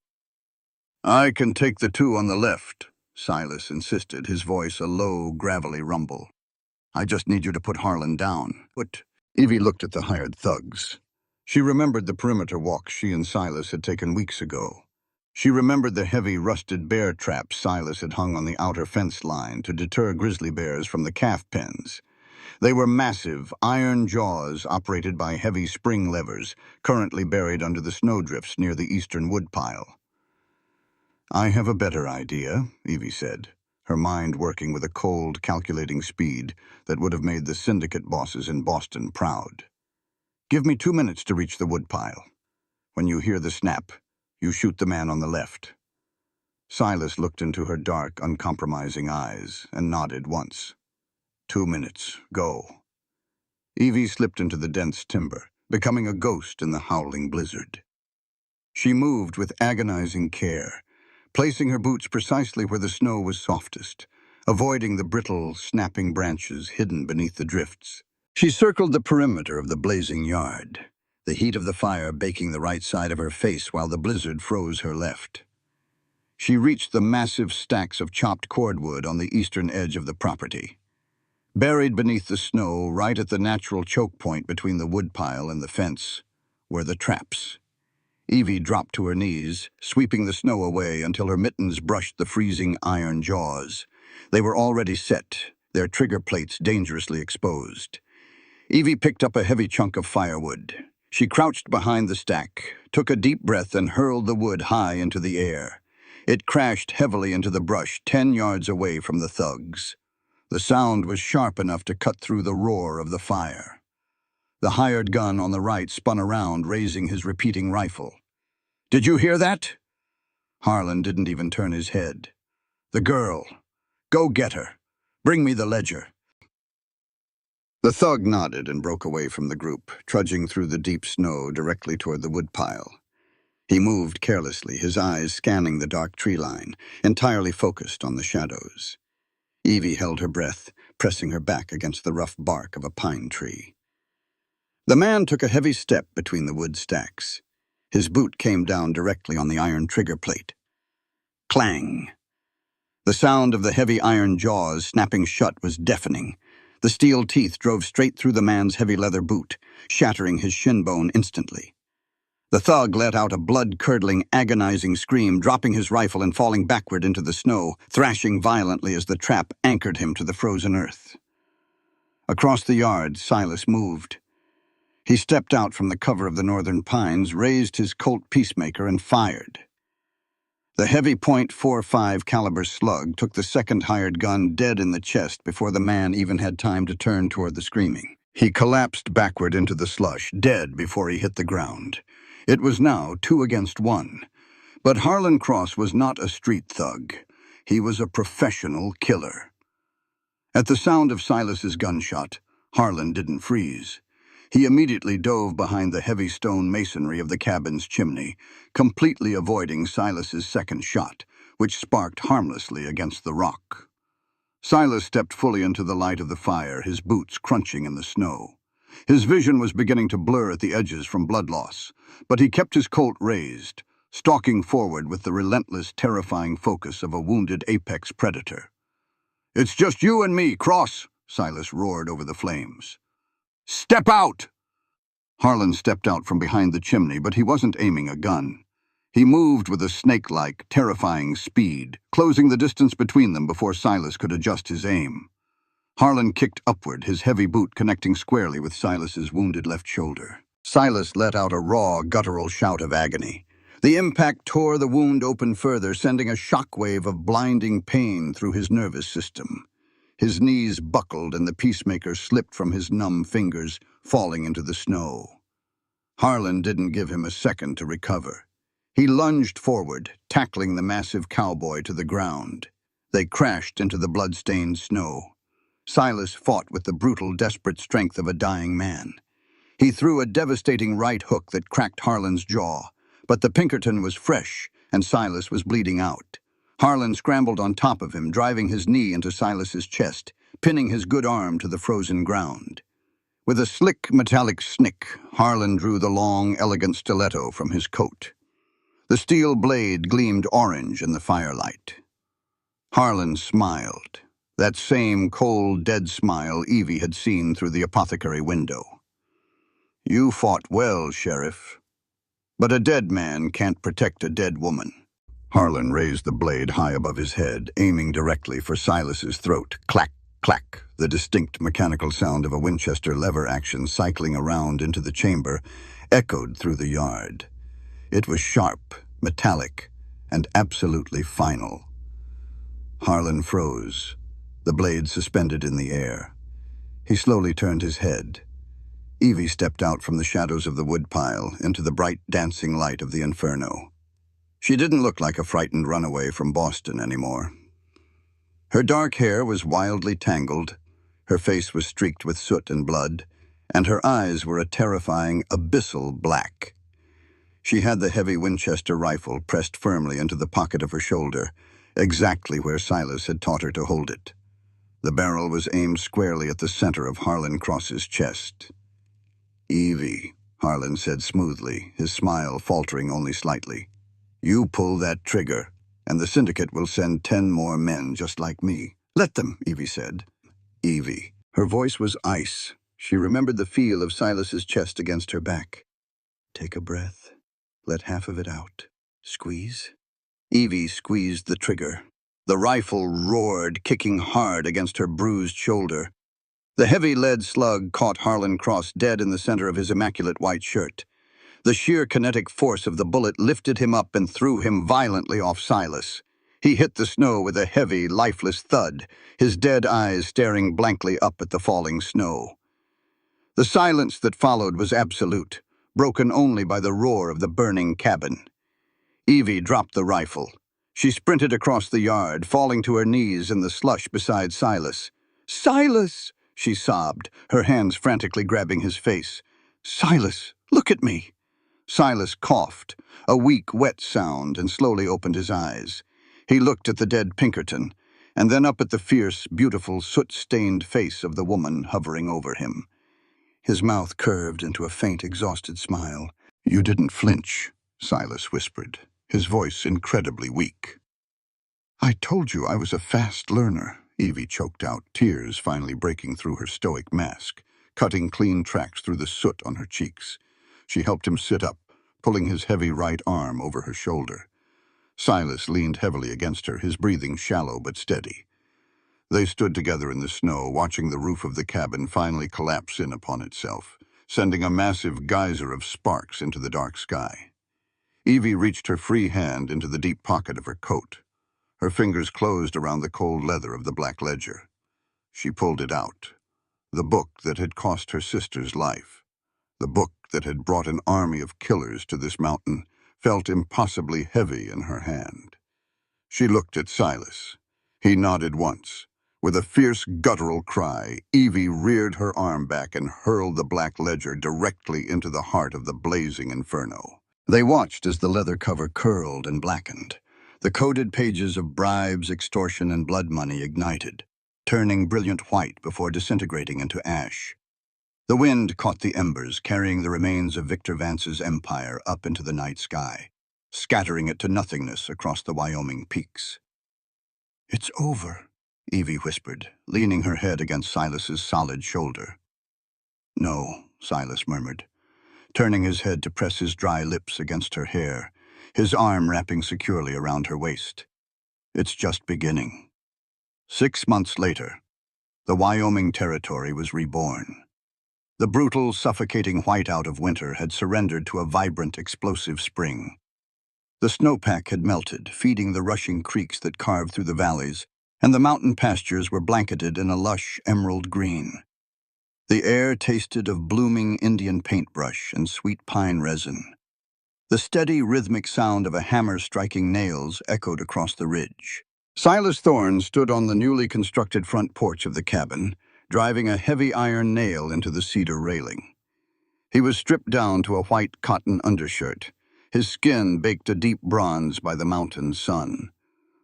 "I can take the two on the left," Silas insisted, his voice a low, gravelly rumble. "I just need you to put Harlan down." But Evie looked at the hired thugs. She remembered the perimeter walks she and Silas had taken weeks ago. She remembered the heavy, rusted bear traps Silas had hung on the outer fence line to deter grizzly bears from the calf pens. They were massive, iron jaws operated by heavy spring levers, currently buried under the snowdrifts near the eastern woodpile. "I have a better idea," Evie said, her mind working with a cold, calculating speed that would have made the syndicate bosses in Boston proud. "Give me 2 minutes to reach the woodpile. When you hear the snap, you shoot the man on the left." Silas looked into her dark, uncompromising eyes and nodded once. 2 minutes, go." Evie slipped into the dense timber, becoming a ghost in the howling blizzard. She moved with agonizing care, placing her boots precisely where the snow was softest, avoiding the brittle, snapping branches hidden beneath the drifts. She circled the perimeter of the blazing yard, the heat of the fire baking the right side of her face while the blizzard froze her left. She reached the massive stacks of chopped cordwood on the eastern edge of the property. Buried beneath the snow, right at the natural choke point between the woodpile and the fence, were the traps. Evie dropped to her knees, sweeping the snow away until her mittens brushed the freezing iron jaws. They were already set, their trigger plates dangerously exposed. Evie picked up a heavy chunk of firewood. She crouched behind the stack, took a deep breath and hurled the wood high into the air. It crashed heavily into the brush 10 yards away from the thugs. The sound was sharp enough to cut through the roar of the fire. The hired gun on the right spun around, raising his repeating rifle. "Did you hear that?" Harlan didn't even turn his head. "The girl. Go get her. Bring me the ledger." The thug nodded and broke away from the group, trudging through the deep snow directly toward the woodpile. He moved carelessly, his eyes scanning the dark tree line, entirely focused on the shadows. Evie held her breath, pressing her back against the rough bark of a pine tree. The man took a heavy step between the wood stacks. His boot came down directly on the iron trigger plate. Clang! The sound of the heavy iron jaws snapping shut was deafening. The steel teeth drove straight through the man's heavy leather boot, shattering his shin bone instantly. The thug let out a blood-curdling, agonizing scream, dropping his rifle and falling backward into the snow, thrashing violently as the trap anchored him to the frozen earth. Across the yard, Silas moved. He stepped out from the cover of the northern pines, raised his Colt Peacemaker, and fired. The heavy .45 caliber slug took the second hired gun dead in the chest before the man even had time to turn toward the screaming. He collapsed backward into the slush, dead before he hit the ground. It was now 2 against 1. But Harlan Cross was not a street thug. He was a professional killer. At the sound of Silas's gunshot, Harlan didn't freeze. He immediately dove behind the heavy stone masonry of the cabin's chimney, completely avoiding Silas's second shot, which sparked harmlessly against the rock. Silas stepped fully into the light of the fire, his boots crunching in the snow. His vision was beginning to blur at the edges from blood loss, but he kept his Colt raised, stalking forward with the relentless, terrifying focus of a wounded apex predator. "It's just you and me, Cross," Silas roared over the flames. "Step out!" Harlan stepped out from behind the chimney, but he wasn't aiming a gun. He moved with a snake-like, terrifying speed, closing the distance between them before Silas could adjust his aim. Harlan kicked upward, his heavy boot connecting squarely with Silas's wounded left shoulder. Silas let out a raw, guttural shout of agony. The impact tore the wound open further, sending a shockwave of blinding pain through his nervous system. His knees buckled and the peacemaker slipped from his numb fingers, falling into the snow. Harlan didn't give him a second to recover. He lunged forward, tackling the massive cowboy to the ground. They crashed into the blood-stained snow. Silas fought with the brutal, desperate strength of a dying man. He threw a devastating right hook that cracked Harlan's jaw, but the Pinkerton was fresh, and Silas was bleeding out. Harlan scrambled on top of him, driving his knee into Silas's chest, pinning his good arm to the frozen ground. With a slick, metallic snick, Harlan drew the long, elegant stiletto from his coat. The steel blade gleamed orange in the firelight. Harlan smiled, that same cold, dead smile Evie had seen through the apothecary window. "You fought well, Sheriff. But a dead man can't protect a dead woman." Harlan raised the blade high above his head, aiming directly for Silas's throat. Clack, clack, the distinct mechanical sound of a Winchester lever action cycling around into the chamber echoed through the yard. It was sharp, metallic, and absolutely final. Harlan froze, the blade suspended in the air. He slowly turned his head. Evie stepped out from the shadows of the woodpile into the bright dancing light of the inferno. She didn't look like a frightened runaway from Boston anymore. Her dark hair was wildly tangled, her face was streaked with soot and blood, and her eyes were a terrifying, abyssal black. She had the heavy Winchester rifle pressed firmly into the pocket of her shoulder, exactly where Silas had taught her to hold it. The barrel was aimed squarely at the center of Harlan Cross's chest. "Evie," Harlan said smoothly, his smile faltering only slightly. "You pull that trigger, and the syndicate will send 10 more men just like me." "Let them," Evie said. "Evie." Her voice was ice. She remembered the feel of Silas's chest against her back. "Take a breath. Let half of it out. Squeeze." Evie squeezed the trigger. The rifle roared, kicking hard against her bruised shoulder. The heavy lead slug caught Harlan Cross dead in the center of his immaculate white shirt. The sheer kinetic force of the bullet lifted him up and threw him violently off Silas. He hit the snow with a heavy, lifeless thud, his dead eyes staring blankly up at the falling snow. The silence that followed was absolute, broken only by the roar of the burning cabin. Evie dropped the rifle. She sprinted across the yard, falling to her knees in the slush beside Silas. "Silas!" she sobbed, her hands frantically grabbing his face. "Silas, look at me!" Silas coughed, a weak, wet sound, and slowly opened his eyes. He looked at the dead Pinkerton, and then up at the fierce, beautiful, soot-stained face of the woman hovering over him. His mouth curved into a faint, exhausted smile. "You didn't flinch," Silas whispered, his voice incredibly weak. "I told you I was a fast learner," Evie choked out, tears finally breaking through her stoic mask, cutting clean tracks through the soot on her cheeks. She helped him sit up, pulling his heavy right arm over her shoulder. Silas leaned heavily against her, his breathing shallow but steady. They stood together in the snow, watching the roof of the cabin finally collapse in upon itself, sending a massive geyser of sparks into the dark sky. Evie reached her free hand into the deep pocket of her coat. Her fingers closed around the cold leather of the black ledger. She pulled it out. The book that had cost her sister's life. The book that had brought an army of killers to this mountain felt impossibly heavy in her hand. She looked at Silas. He nodded once. With a fierce, guttural cry, Evie reared her arm back and hurled the black ledger directly into the heart of the blazing inferno. They watched as the leather cover curled and blackened. The coded pages of bribes, extortion, and blood money ignited, turning brilliant white before disintegrating into ash. The wind caught the embers, carrying the remains of Victor Vance's empire up into the night sky, scattering it to nothingness across the Wyoming peaks. "It's over," Evie whispered, leaning her head against Silas's solid shoulder. "No," Silas murmured, turning his head to press his dry lips against her hair, his arm wrapping securely around her waist. "It's just beginning." 6 months later, The Wyoming Territory was reborn. The brutal, suffocating whiteout of winter had surrendered to a vibrant, explosive spring. The snowpack had melted, feeding the rushing creeks that carved through the valleys, and the mountain pastures were blanketed in a lush emerald green. The air tasted of blooming Indian paintbrush and sweet pine resin. The steady, rhythmic sound of a hammer striking nails echoed across the ridge. Silas Thorne stood on the newly constructed front porch of the cabin, driving a heavy iron nail into the cedar railing. He was stripped down to a white cotton undershirt, his skin baked a deep bronze by the mountain sun.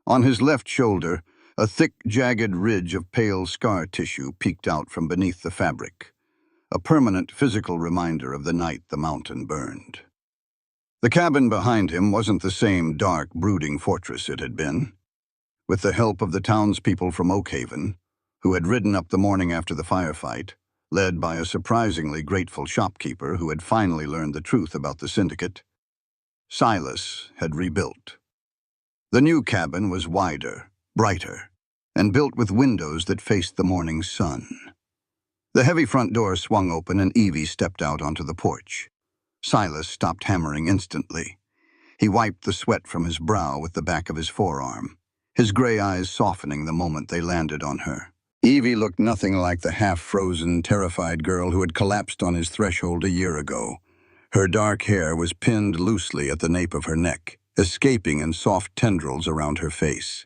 On his left shoulder, a thick, jagged ridge of pale scar tissue peeked out from beneath the fabric, a permanent physical reminder of the night the mountain burned. The cabin behind him wasn't the same dark, brooding fortress it had been. With the help of the townspeople from Oakhaven, who had ridden up the morning after the firefight, led by a surprisingly grateful shopkeeper who had finally learned the truth about the syndicate, Silas had rebuilt. The new cabin was wider, brighter, and built with windows that faced the morning sun. The heavy front door swung open and Evie stepped out onto the porch. Silas stopped hammering instantly. He wiped the sweat from his brow with the back of his forearm, his gray eyes softening the moment they landed on her. Evie looked nothing like the half-frozen, terrified girl who had collapsed on his threshold a year ago. Her dark hair was pinned loosely at the nape of her neck, escaping in soft tendrils around her face.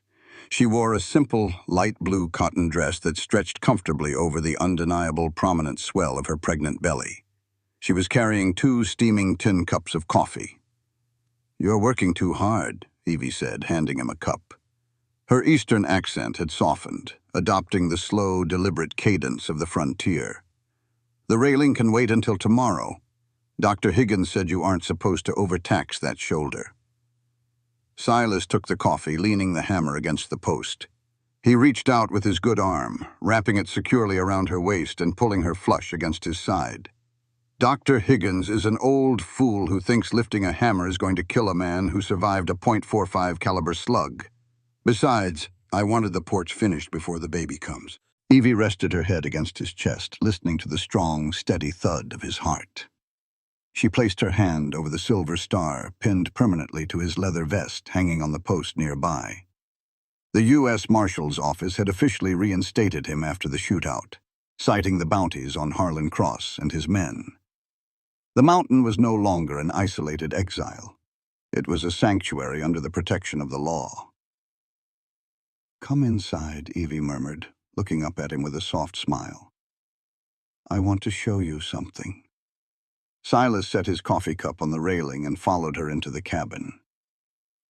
She wore a simple, light blue cotton dress that stretched comfortably over the undeniable prominent swell of her pregnant belly. She was carrying 2 steaming tin cups of coffee. "You're working too hard," Evie said, handing him a cup. Her Eastern accent had softened, adopting the slow, deliberate cadence of the frontier. "The railing can wait until tomorrow. Dr. Higgins said you aren't supposed to overtax that shoulder." Silas took the coffee, leaning the hammer against the post. He reached out with his good arm, wrapping it securely around her waist and pulling her flush against his side. "Dr. Higgins is an old fool who thinks lifting a hammer is going to kill a man who survived a .45 caliber slug. Besides, I wanted the porch finished before the baby comes." Evie rested her head against his chest, listening to the strong, steady thud of his heart. She placed her hand over the silver star, pinned permanently to his leather vest hanging on the post nearby. The U.S. Marshal's office had officially reinstated him after the shootout, citing the bounties on Harlan Cross and his men. The mountain was no longer an isolated exile. It was a sanctuary under the protection of the law. "Come inside," Evie murmured, looking up at him with a soft smile. "I want to show you something." Silas set his coffee cup on the railing and followed her into the cabin.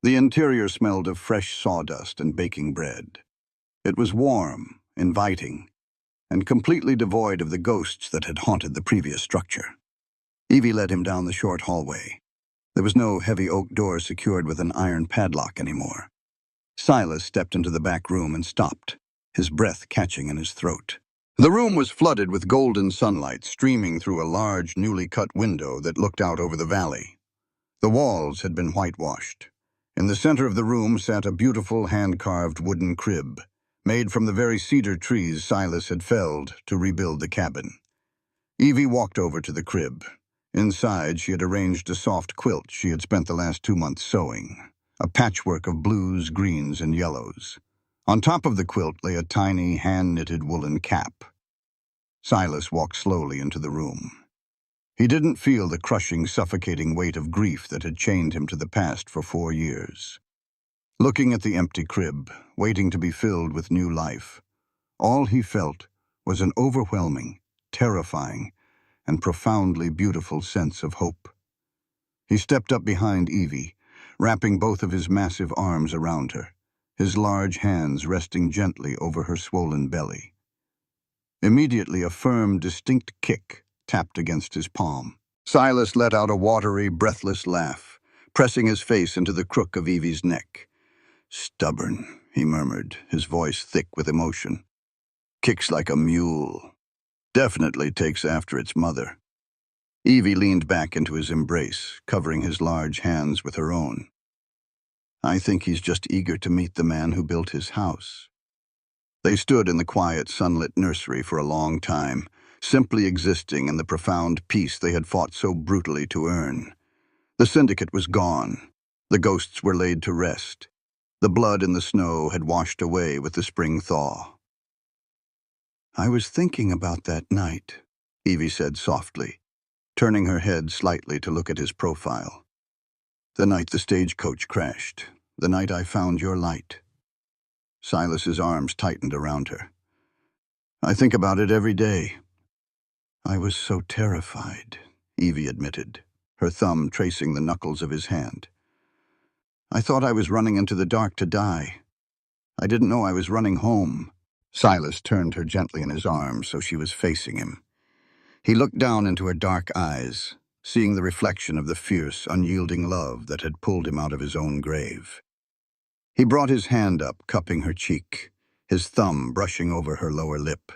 The interior smelled of fresh sawdust and baking bread. It was warm, inviting, and completely devoid of the ghosts that had haunted the previous structure. Evie led him down the short hallway. There was no heavy oak door secured with an iron padlock anymore. Silas stepped into the back room and stopped, his breath catching in his throat. The room was flooded with golden sunlight streaming through a large, newly cut window that looked out over the valley. The walls had been whitewashed. In the center of the room sat a beautiful hand-carved wooden crib, made from the very cedar trees Silas had felled to rebuild the cabin. Evie walked over to the crib. Inside, she had arranged a soft quilt she had spent the last 2 months sewing, a patchwork of blues, greens, and yellows. On top of the quilt lay a tiny, hand-knitted woolen cap. Silas walked slowly into the room. He didn't feel the crushing, suffocating weight of grief that had chained him to the past for 4 years. Looking at the empty crib, waiting to be filled with new life, all he felt was an overwhelming, terrifying, and profoundly beautiful sense of hope. He stepped up behind Evie, wrapping both of his massive arms around her, his large hands resting gently over her swollen belly. Immediately, a firm, distinct kick tapped against his palm. Silas let out a watery, breathless laugh, pressing his face into the crook of Evie's neck. "Stubborn," he murmured, his voice thick with emotion. "Kicks like a mule. Definitely takes after its mother." Evie leaned back into his embrace, covering his large hands with her own. "I think he's just eager to meet the man who built his house." They stood in the quiet, sunlit nursery for a long time, simply existing in the profound peace they had fought so brutally to earn. The syndicate was gone. The ghosts were laid to rest. The blood in the snow had washed away with the spring thaw. "I was thinking about that night," Evie said softly, turning her head slightly to look at his profile. "The night the stagecoach crashed. The night I found your light." Silas's arms tightened around her. "I think about it every day." "I was so terrified," Evie admitted, her thumb tracing the knuckles of his hand. "I thought I was running into the dark to die. I didn't know I was running home." Silas turned her gently in his arms so she was facing him. He looked down into her dark eyes, seeing the reflection of the fierce, unyielding love that had pulled him out of his own grave. He brought his hand up, cupping her cheek, his thumb brushing over her lower lip.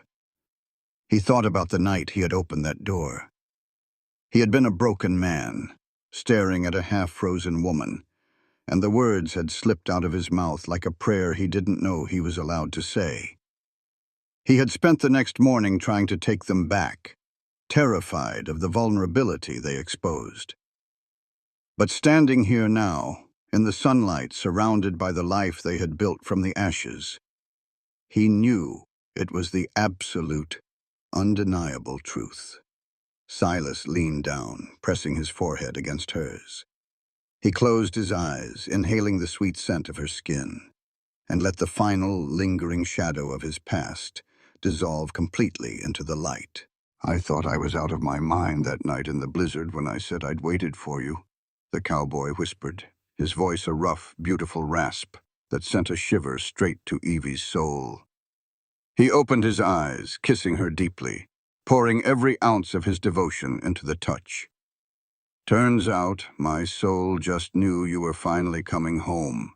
He thought about the night he had opened that door. He had been a broken man, staring at a half-frozen woman, and the words had slipped out of his mouth like a prayer he didn't know he was allowed to say. He had spent the next morning trying to take them back, terrified of the vulnerability they exposed. But standing here now, in the sunlight surrounded by the life they had built from the ashes, he knew it was the absolute, undeniable truth. Silas leaned down, pressing his forehead against hers. He closed his eyes, inhaling the sweet scent of her skin, and let the final, lingering shadow of his past dissolve completely into the light. "I thought I was out of my mind that night in the blizzard when I said I'd waited for you," the cowboy whispered, his voice a rough, beautiful rasp that sent a shiver straight to Evie's soul. He opened his eyes, kissing her deeply, pouring every ounce of his devotion into the touch. "Turns out my soul just knew you were finally coming home,"